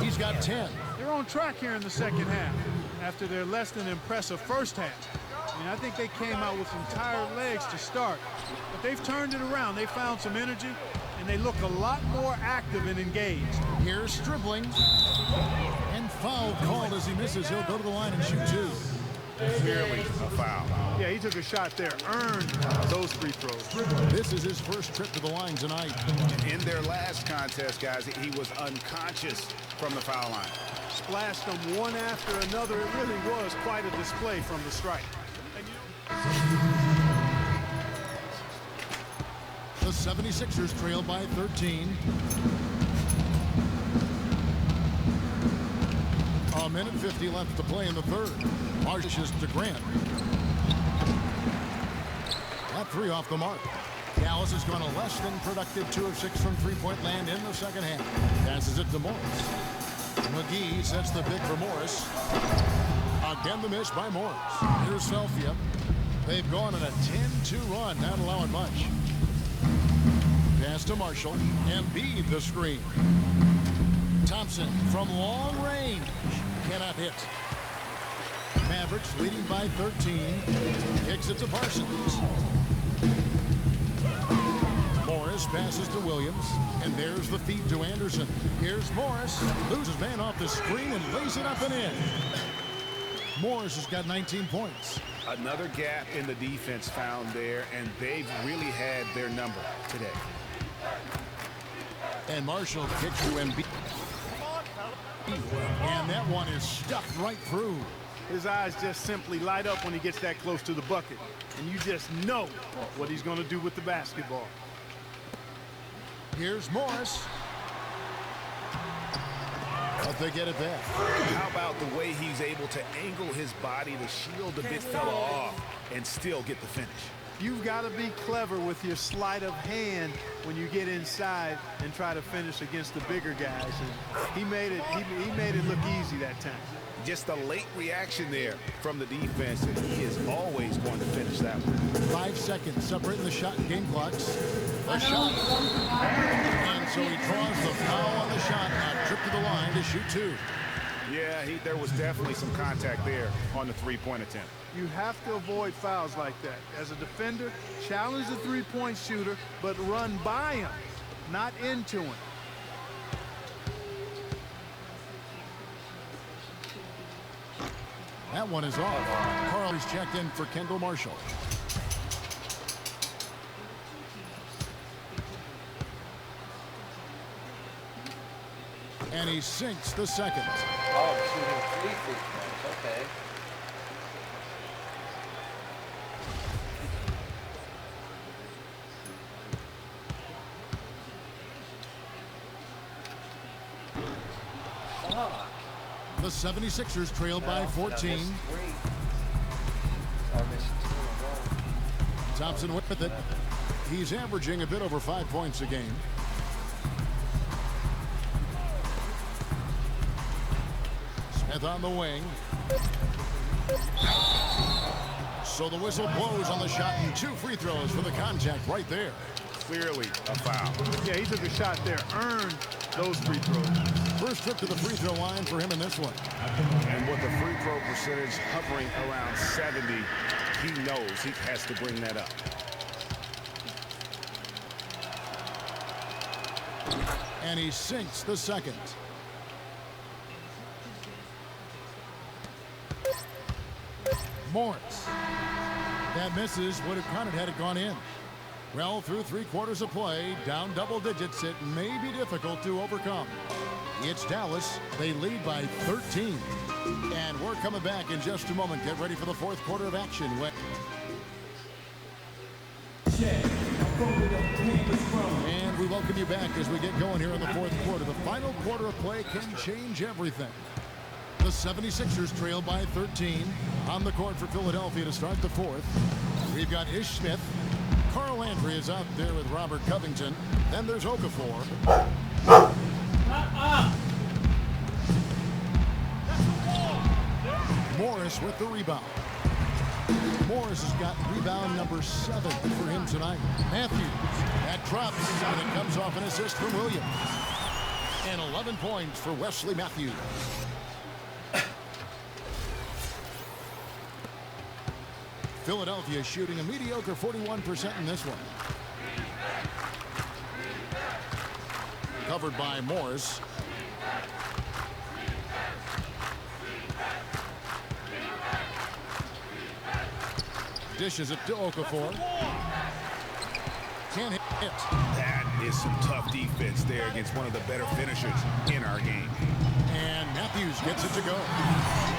He's got 10. They're on track here in the second half after their less than impressive first half. I mean, I think they came out with some tired legs to start, but they've turned it around. They found some energy, and they look a lot more active and engaged. Here's Stribling. And foul called as he misses. He'll go to the line and shoot 2. Clearly a foul. Yeah, he took a shot there, earned those free throws. This is his first trip to the line tonight. In their last contest, guys, he was unconscious from the foul line. Splashed them one after another. It really was quite a display from the strike. The 76ers trail by 13. A minute 50 left to play in the third. Marches to Grant. That 3 off the mark. Dallas has gone a less than productive 2 of 6 from three-point land in the second half. Passes it to Morris. McGee sets the pick for Morris. Again the miss by Morris. Here's Philadelphia. They've gone on a 10-2 run, not allowing much. Pass to Marshall. Embiid the screen. Thompson from long range. Cannot hit. Mavericks leading by 13. Kicks it to Parsons. Morris passes to Williams. And there's the feed to Anderson. Here's Morris. Loses man off the screen and lays it up and in. Morris has got 19 points. Another gap in the defense found there, and they've really had their number today. And Marshall kicks to Embiid. And that one is stuffed right through. His eyes just simply light up when he gets that close to the bucket. And you just know what he's going to do with the basketball. Here's Morris. But they get it back. How about the way he's able to angle his body to shield the big fella off and still get the finish? You've got to be clever with your sleight of hand when you get inside and try to finish against the bigger guys. And he made it look easy that time. Just a late reaction there from the defense, and he is always going to finish that one. 5 seconds separating the shot and game clocks. A shot. And so he draws the foul on the shot. A trip to the line to shoot 2. Yeah, there was definitely some contact there on the three-point attempt. You have to avoid fouls like that. As a defender, challenge the three-point shooter, but run by him, not into him. That one is off. Carl is checked in for Kendall Marshall. And he sinks the second. Oh, shooting 3 free throws. Okay. The 76ers trailed by 14. Thompson with it. He's averaging a bit over 5 points a game. Smith on the wing. So the whistle blows on the shot and 2 free throws for the contact right there. Clearly a foul. Yeah, he took a shot there, earned those free throws. First trip to the free throw line for him in this one. And with the free throw percentage hovering around 70, he knows he has to bring that up. And he sinks the second. Morris. That misses. Would have counted had it gone in. Well, through 3/4 of play, down double digits, it may be difficult to overcome. It's Dallas. They lead by 13. And we're coming back in just a moment. Get ready for the 4th quarter of action. And we welcome you back as we get going here in the 4th quarter. The final quarter of play can change everything. The 76ers trail by 13 on the court for Philadelphia to start the 4th. We've got Ish Smith. Carl Landry is out there with Robert Covington. Then there's Okafor. Morris with the rebound. Morris has got rebound number 7 for him tonight. Matthews, that drops, and it comes off an assist from Williams. And 11 points for Wesley Matthews. Philadelphia shooting a mediocre 41% in this one. Covered by Morris. Dishes it to Okafor. Can't hit it. That is some tough defense there against one of the better finishers in our game. And Matthews gets it to go.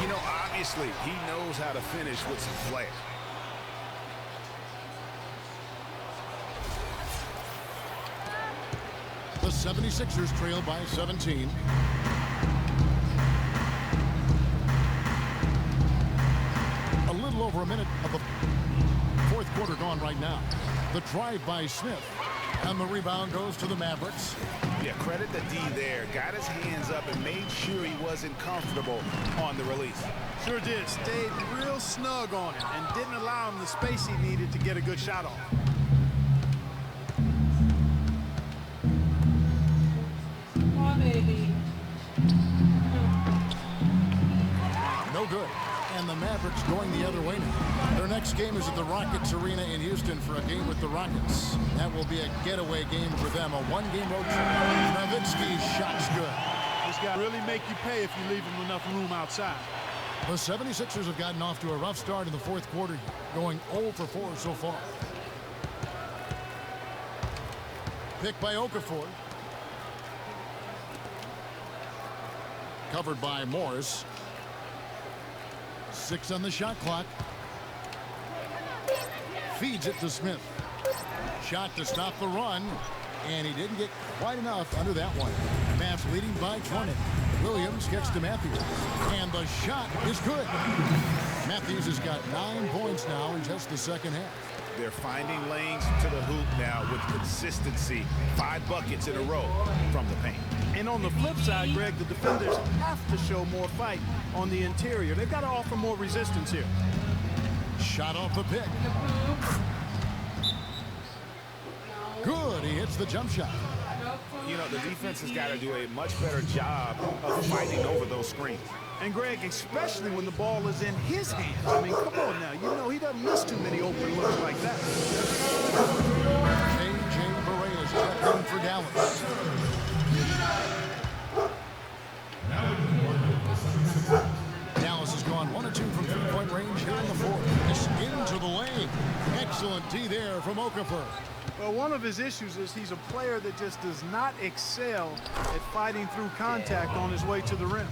You know, obviously, he knows how to finish with some flair. The 76ers trail by 17. A little over a minute of the 4th quarter gone right now. The drive by Smith. And the rebound goes to the Mavericks. Yeah, credit the D there. Got his hands up and made sure he wasn't comfortable on the release. Sure did. Stayed real snug on him and didn't allow him the space he needed to get a good shot off. Baby. No good. And the Mavericks going the other way now. Their next game is at the Rockets Arena in Houston for a game with the Rockets. That will be a getaway game for them, a 1-game road trip. Nowitzki's shot's good. This guy really make you pay if you leave him enough room outside. The 76ers have gotten off to a rough start in the 4th quarter, going 0 for 4 so far. Picked by Okafor. Covered by Morris. 6 on the shot clock. Feeds it to Smith. Shot to stop the run. And he didn't get quite enough under that one. Mavs leading by 20. Williams gets to Matthews. And the shot is good. Matthews has got 9 points now in just the second half. They're finding lanes to the hoop now with consistency. 5 buckets in a row from the paint. And on the flip side, Greg, the defenders have to show more fight on the interior. They've got to offer more resistance here. Shot off the pick. Good, he hits the jump shot. You know, the defense has got to do a much better job of fighting over those screens. And Greg, especially when the ball is in his hands. I mean, come on now. You know he doesn't miss too many open looks like that. J.J. Barea is checked in for Dallas. Dallas has gone 1 of 2 from three-point range here in the fourth. This into the lane. Excellent D there from Okafor. Well, one of his issues is he's a player that just does not excel at fighting through contact on his way to the rim.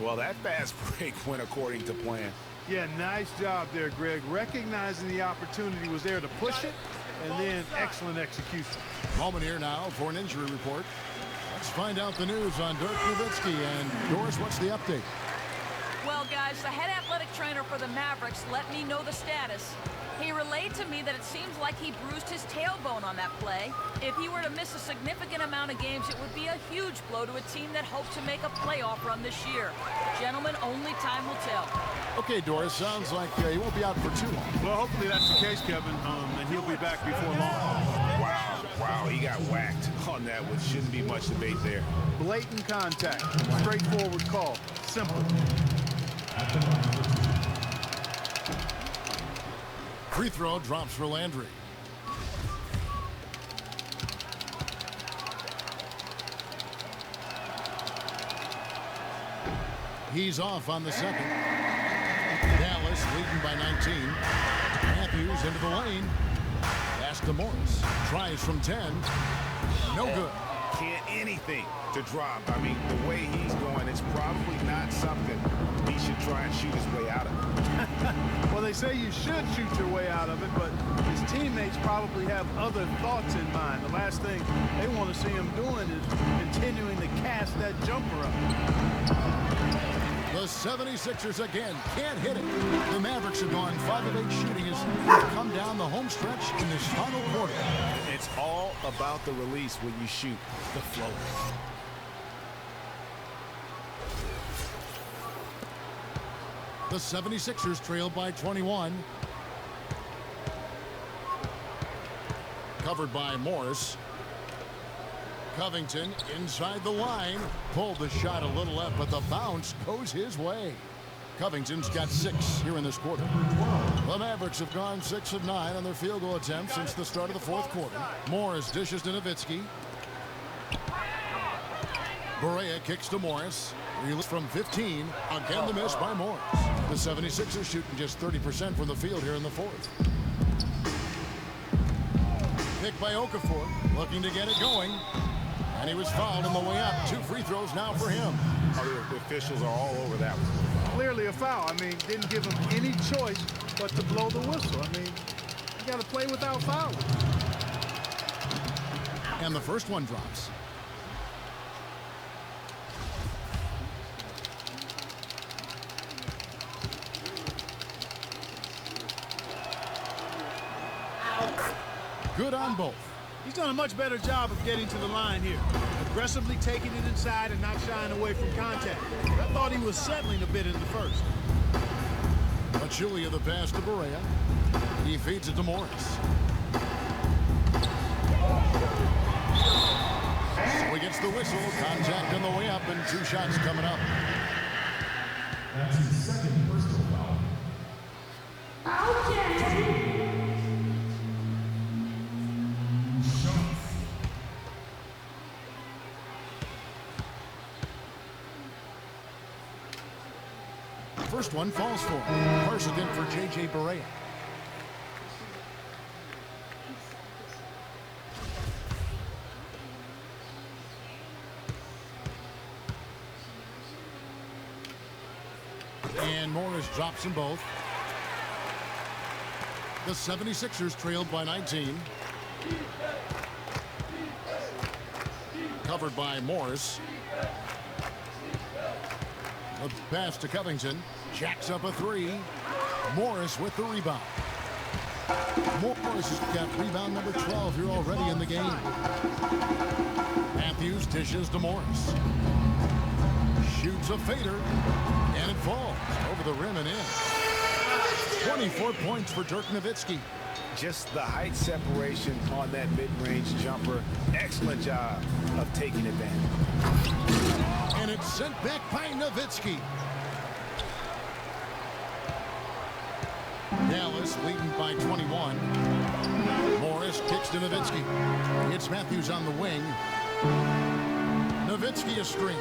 Well, that fast break went according to plan. Yeah, nice job there, Greg. Recognizing the opportunity was there to push it, and then excellent execution. Moment here now for an injury report. Let's find out the news on Dirk Nowitzki. And Doris, what's the update? Well, guys, the head athletic trainer for the Mavericks let me know the status. He relayed to me that it seems like he bruised his tailbone on that play. If he were to miss a significant amount of games, it would be a huge blow to a team that hoped to make a playoff run this year. Gentlemen, only time will tell. Okay, Doris, sounds like he won't be out for too long. Well, hopefully that's the case, Kevin, and he'll be back before long. Wow, he got whacked on that, which shouldn't be much debate there. Blatant contact, straightforward call, simple. Free throw drops for Landry. He's off on the second. Dallas leading by 19. Matthews into the lane. Pass to Morris. Tries from 10. No good. Can't anything to drop. I mean, the way he's going, it's probably not something he should try and shoot his way out of. Well, they say you should shoot your way out of it, but his teammates probably have other thoughts in mind. The last thing they want to see him doing is continuing to cast that jumper up. The 76ers again can't hit it. The Mavericks have gone 5 of 8 shooting as they come down the home stretch in this final quarter. It's all about the release when you shoot the floater. The 76ers trail by 21. Covered by Morris. Covington inside the line. Pulled the shot a little left, but the bounce goes his way. Covington's got 6 here in this quarter. The Mavericks have gone 6 of 9 on their field goal attempts since the start of the fourth quarter. Morris dishes to Nowitzki. Barea kicks to Morris. Release from 15. Again the miss by Morris. The 76ers shooting just 30% from the field here in the fourth. Pick by Okafor, looking to get it going. And he was fouled on the way up. 2 free throws now for him. The officials are all over that one. Clearly a foul. I mean, didn't give him any choice but to blow the whistle. I mean, you got to play without fouling. And the first one drops. Good on both. He's done a much better job of getting to the line here. Aggressively taking it inside and not shying away from contact. I thought he was settling a bit in the first. Pachulia the pass to Barea. He feeds it to Morris. So he gets the whistle. Contact on the way up and 2 shots coming up. That's his second personal foul. Okay. First one falls for him. Precedent for J.J. Barea. And Morris drops them both. The 76ers trailed by 19. Covered by Morris. A pass to Covington. Jacks up a 3. Morris with the rebound. Morris has got rebound number 12 here already in the game. Matthews dishes to Morris. Shoots a fader, and it falls over the rim and in. 24 points for Dirk Nowitzki. Just the height separation on that mid-range jumper. Excellent job of taking advantage. And it's sent back by Nowitzki. Dallas leading by 21. Morris kicks to Nowitzki. It's Matthews on the wing. Nowitzki a screen.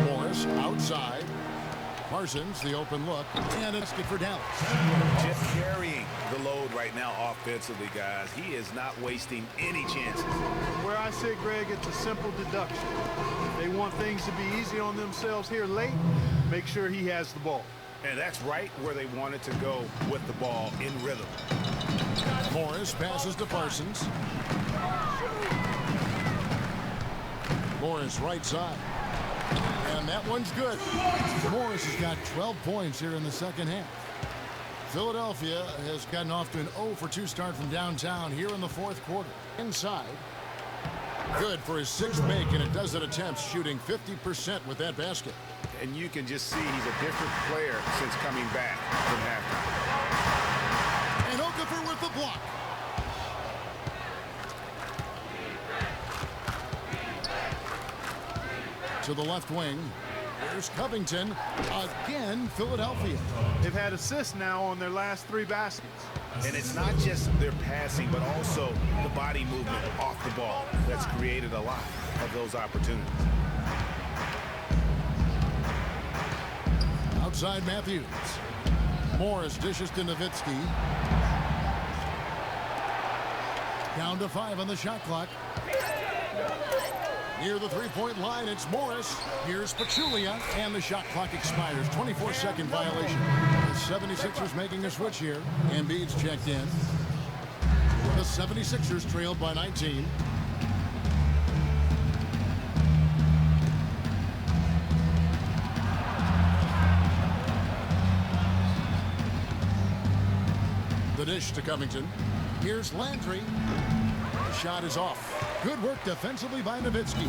Morris outside. Parsons the open look, and it's good for Dallas. Just carrying the load right now offensively, guys. He is not wasting any chances. Where I sit, Greg, it's a simple deduction. If they want things to be easy on themselves here late, make sure he has the ball. And that's right where they wanted to go with the ball in rhythm. Morris passes to Parsons. Morris right side. And that one's good. Morris has got 12 points here in the second half. Philadelphia has gotten off to an 0 for 2 start from downtown here in the fourth quarter. Inside. Good for his 6th make, and a dozen attempts, shooting 50% with that basket. And you can just see he's a different player since coming back from halftime. And Okafor with the block. To the left wing. There's Covington. Again, Philadelphia. They've had assists now on their last 3 baskets. And it's not just their passing, but also the body movement off the ball that's created a lot of those opportunities. Outside Matthews. Morris dishes to Nowitzki. Down to 5 on the shot clock. Near the three-point line, it's Morris. Here's Pachulia, and the shot clock expires. 24-second violation. The 76ers making a switch here. Embiid's checked in. The 76ers trailed by 19. The dish to Covington. Here's Landry. The shot is off. Good work defensively by Nowitzki.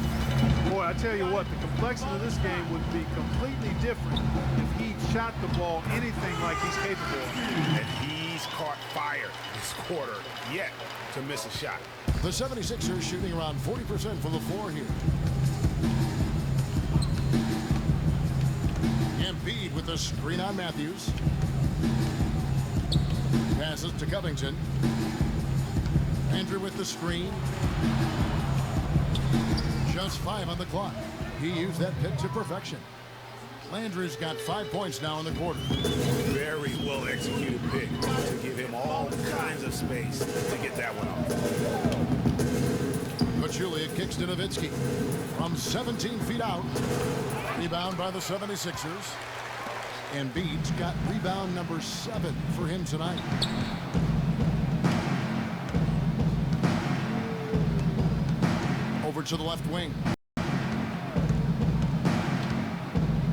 Boy, I tell you what, the complexion of this game would be completely different if he shot the ball anything like he's capable of. And he's caught fire this quarter yet to miss a shot. The 76ers shooting around 40% from the floor here. Embiid with the screen on Matthews. Passes to Covington. Andrew with the screen. Just 5 on the clock. He used that pick to perfection. Landry's got 5 points now in the quarter. Very well executed pick to give him all kinds of space to get that one off. Pachulia kicks to Nowitzki from 17 feet out. Rebound by the 76ers. Embiid's got rebound number 7 for him tonight. Over to the left wing.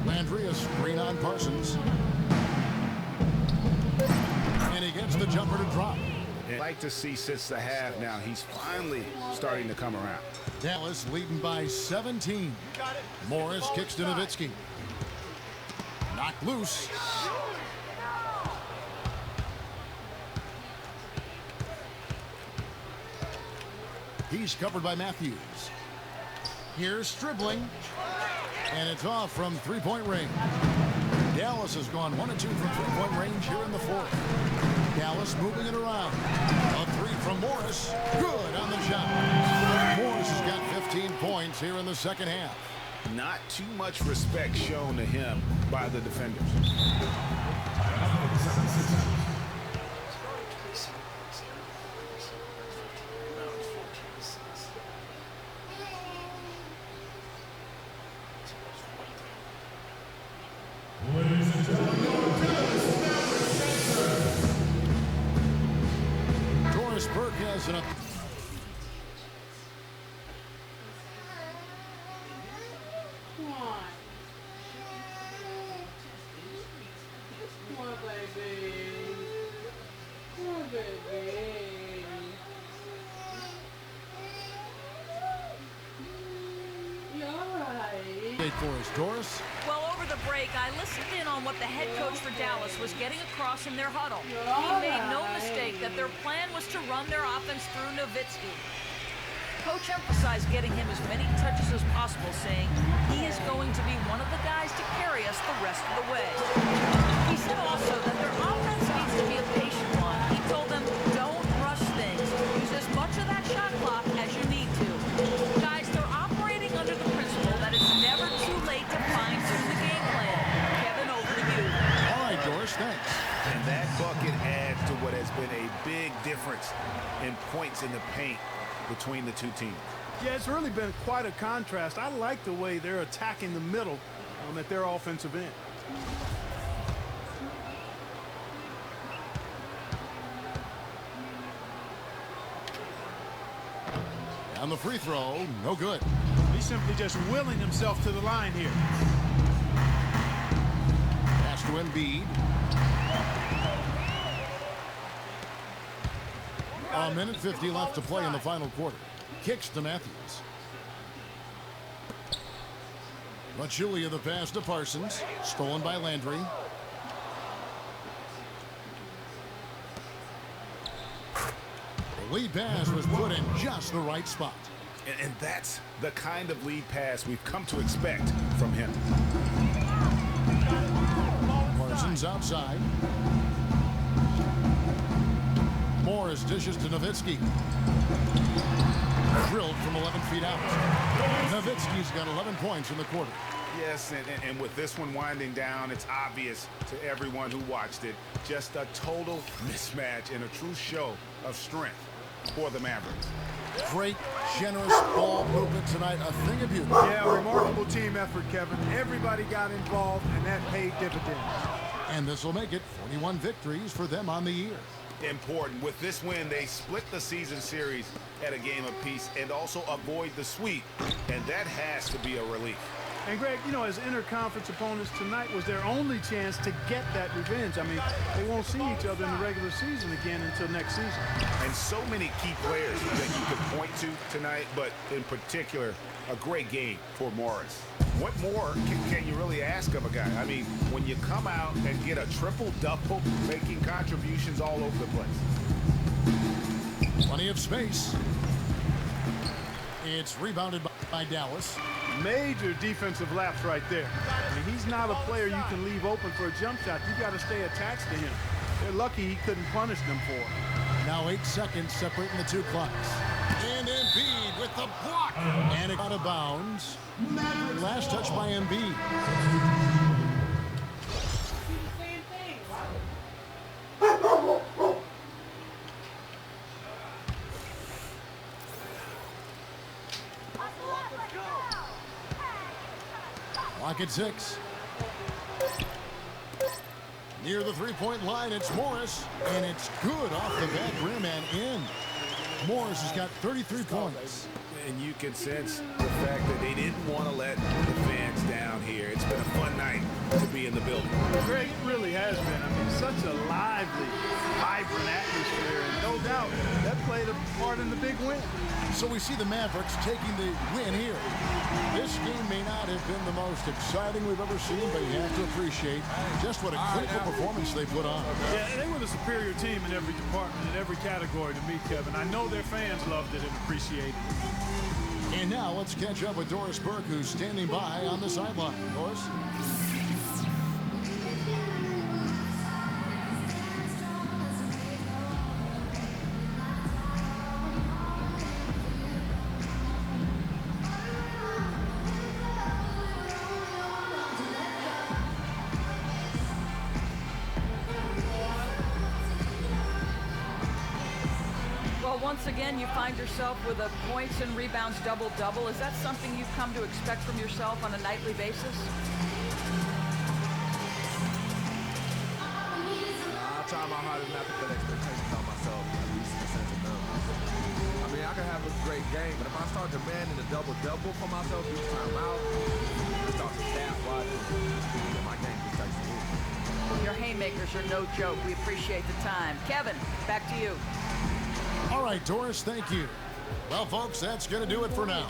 Landry, a screen on Parsons. And he gets the jumper to drop. I'd like to see since the half now, he's finally starting to come around. Dallas leading by 17. Morris kicks to Nowitzki. Knocked loose. He's covered by Matthews. Here's Stribling. And it's off from three-point range. Dallas has gone 1 of 2 from three-point range here in the fourth. Dallas moving it around. A 3 from Morris. Good on the shot. Morris has got 15 points here in the second half. Not too much respect shown to him by the defenders. Ladies and gentlemen, Doris Burke has an up. Come on. Come on, baby. Come on, baby. update for us, Doris. Well, over the break, I listened in on what the head coach for Dallas was getting across in their huddle. He made no mistake that their plan was to run their offense through Nowitzki. Coach emphasized getting him as many touches as possible, saying he is going to be one of the guys to carry us the rest of the way. He said also that their offense needs to be a patient one. He told them, don't rush things. Use as much of that shot clock as you need to. Guys, they're operating under the principle that it's never too late to fine-tune the game plan. Kevin, over to you. All right, Doris, thanks. And that bucket adds to what has been a big difference in points in the paint between the two teams. Yeah, it's really been quite a contrast. I like the way they're attacking the middle at their offensive end. On the free throw, no good. He's simply just willing himself to the line here. Pass to Embiid. A minute 50 left to play in the final quarter. Kicks to Matthews. Machulia the pass to Parsons. Stolen by Landry. The lead pass was put in just the right spot. And that's the kind of lead pass we've come to expect from him. Parsons outside. Morris dishes to Nowitzki. Drilled from 11 feet out. Nowitzki's got 11 points in the quarter. Yes, and with this one winding down, it's obvious to everyone who watched it. Just a total mismatch and a true show of strength for the Mavericks. Great, generous ball movement tonight. A thing of beauty. Yeah, remarkable team effort, Kevin. Everybody got involved, and that paid dividends. And this will make it 41 victories for them on the year. Important. With this win, they split the season series at a game apiece and also avoid the sweep, and that has to be a relief. And Greg, you know, as interconference opponents, tonight was their only chance to get that revenge. I mean, they won't see each other in the regular season again until next season. And so many key players that you could point to tonight, but in particular, a great game for Morris. What more can you really ask of a guy? I mean, when you come out and get a triple-double, making contributions all over the place. Plenty of space. It's rebounded by Dallas. Major defensive lapse right there. I mean, he's not a player you can leave open for a jump shot. You got to stay attached to him. They're lucky he couldn't punish them for it. Now 8 seconds separating the two clocks. And Embiid with the block. And it out of bounds. Last touch by Embiid. Clock at 6. Near the three-point line, it's Morris, and it's good off the back rim and in. Morris has got 33 points. And you can sense the fact that they didn't want to let the fans down here. It's been a fun night to be in the building. Greg, it really has been. I mean, such a lively, vibrant atmosphere, and no doubt that played a part in the big win. So we see the Mavericks taking the win here. This game may not have been the most exciting we've ever seen, but you have to appreciate just what a critical performance they put on. Yeah, they were the superior team in every department, in every category to me, Kevin. I know their fans loved it and appreciated it. And now let's catch up with Doris Burke, who's standing by on the sideline. Doris? Once again, you find yourself with a points and rebounds double-double. Is that something you've come to expect from yourself on a nightly basis? I try my hardest not to put expectations on myself, at least in the sense of numbers. I mean, I can have a great game, but if I start demanding a double-double for myself each time out, I start to stat watching, and my game just takes a move. Your haymakers are no joke. We appreciate the time. Kevin, back to you. All right, Doris, thank you. Well, folks, that's going to do it for now.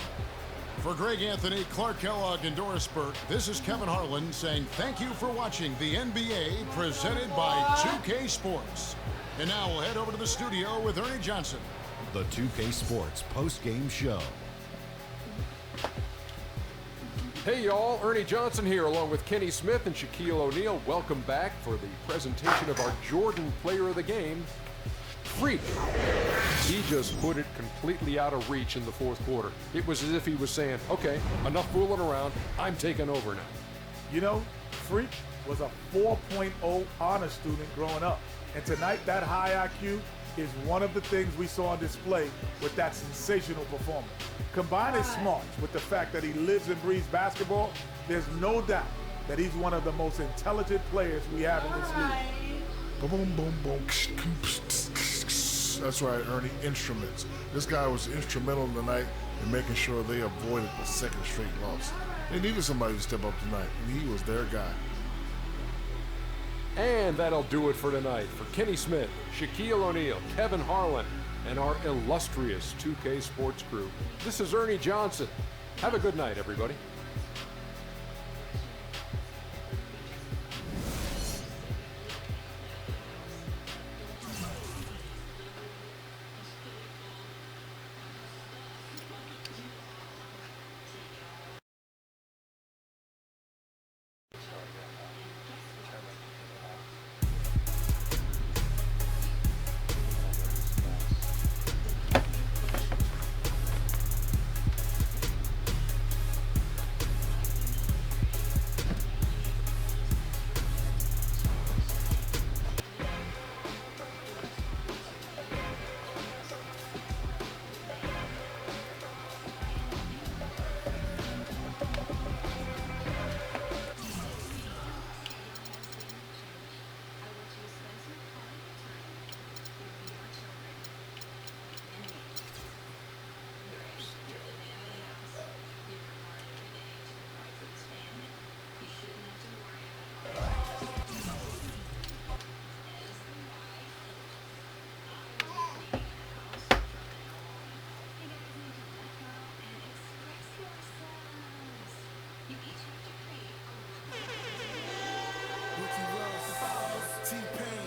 For Greg Anthony, Clark Kellogg, and Doris Burke, this is Kevin Harlan saying thank you for watching the NBA presented by 2K Sports. And now we'll head over to the studio with Ernie Johnson. The 2K Sports post-game show. Hey y'all, Ernie Johnson here along with Kenny Smith and Shaquille O'Neal. Welcome back for the presentation of our Jordan Player of the Game, Freak. He just put it completely out of reach in the fourth quarter. It was as if he was saying, okay, enough fooling around, I'm taking over now. You know, Freak was a 4.0 honor student growing up. And tonight, that high IQ is one of the things we saw on display with that sensational performance. Combine his smarts with the fact that he lives and breathes basketball, there's no doubt that he's one of the most intelligent players we have in this league. Boom, boom, boom. That's right, Ernie. Instruments. This guy was instrumental tonight in making sure they avoided the second straight loss. They needed somebody to step up tonight, and he was their guy. And that'll do it for tonight. For Kenny Smith, Shaquille O'Neal, Kevin Harlan, and our illustrious 2K Sports crew, this is Ernie Johnson. Have a good night, everybody. T-Pain.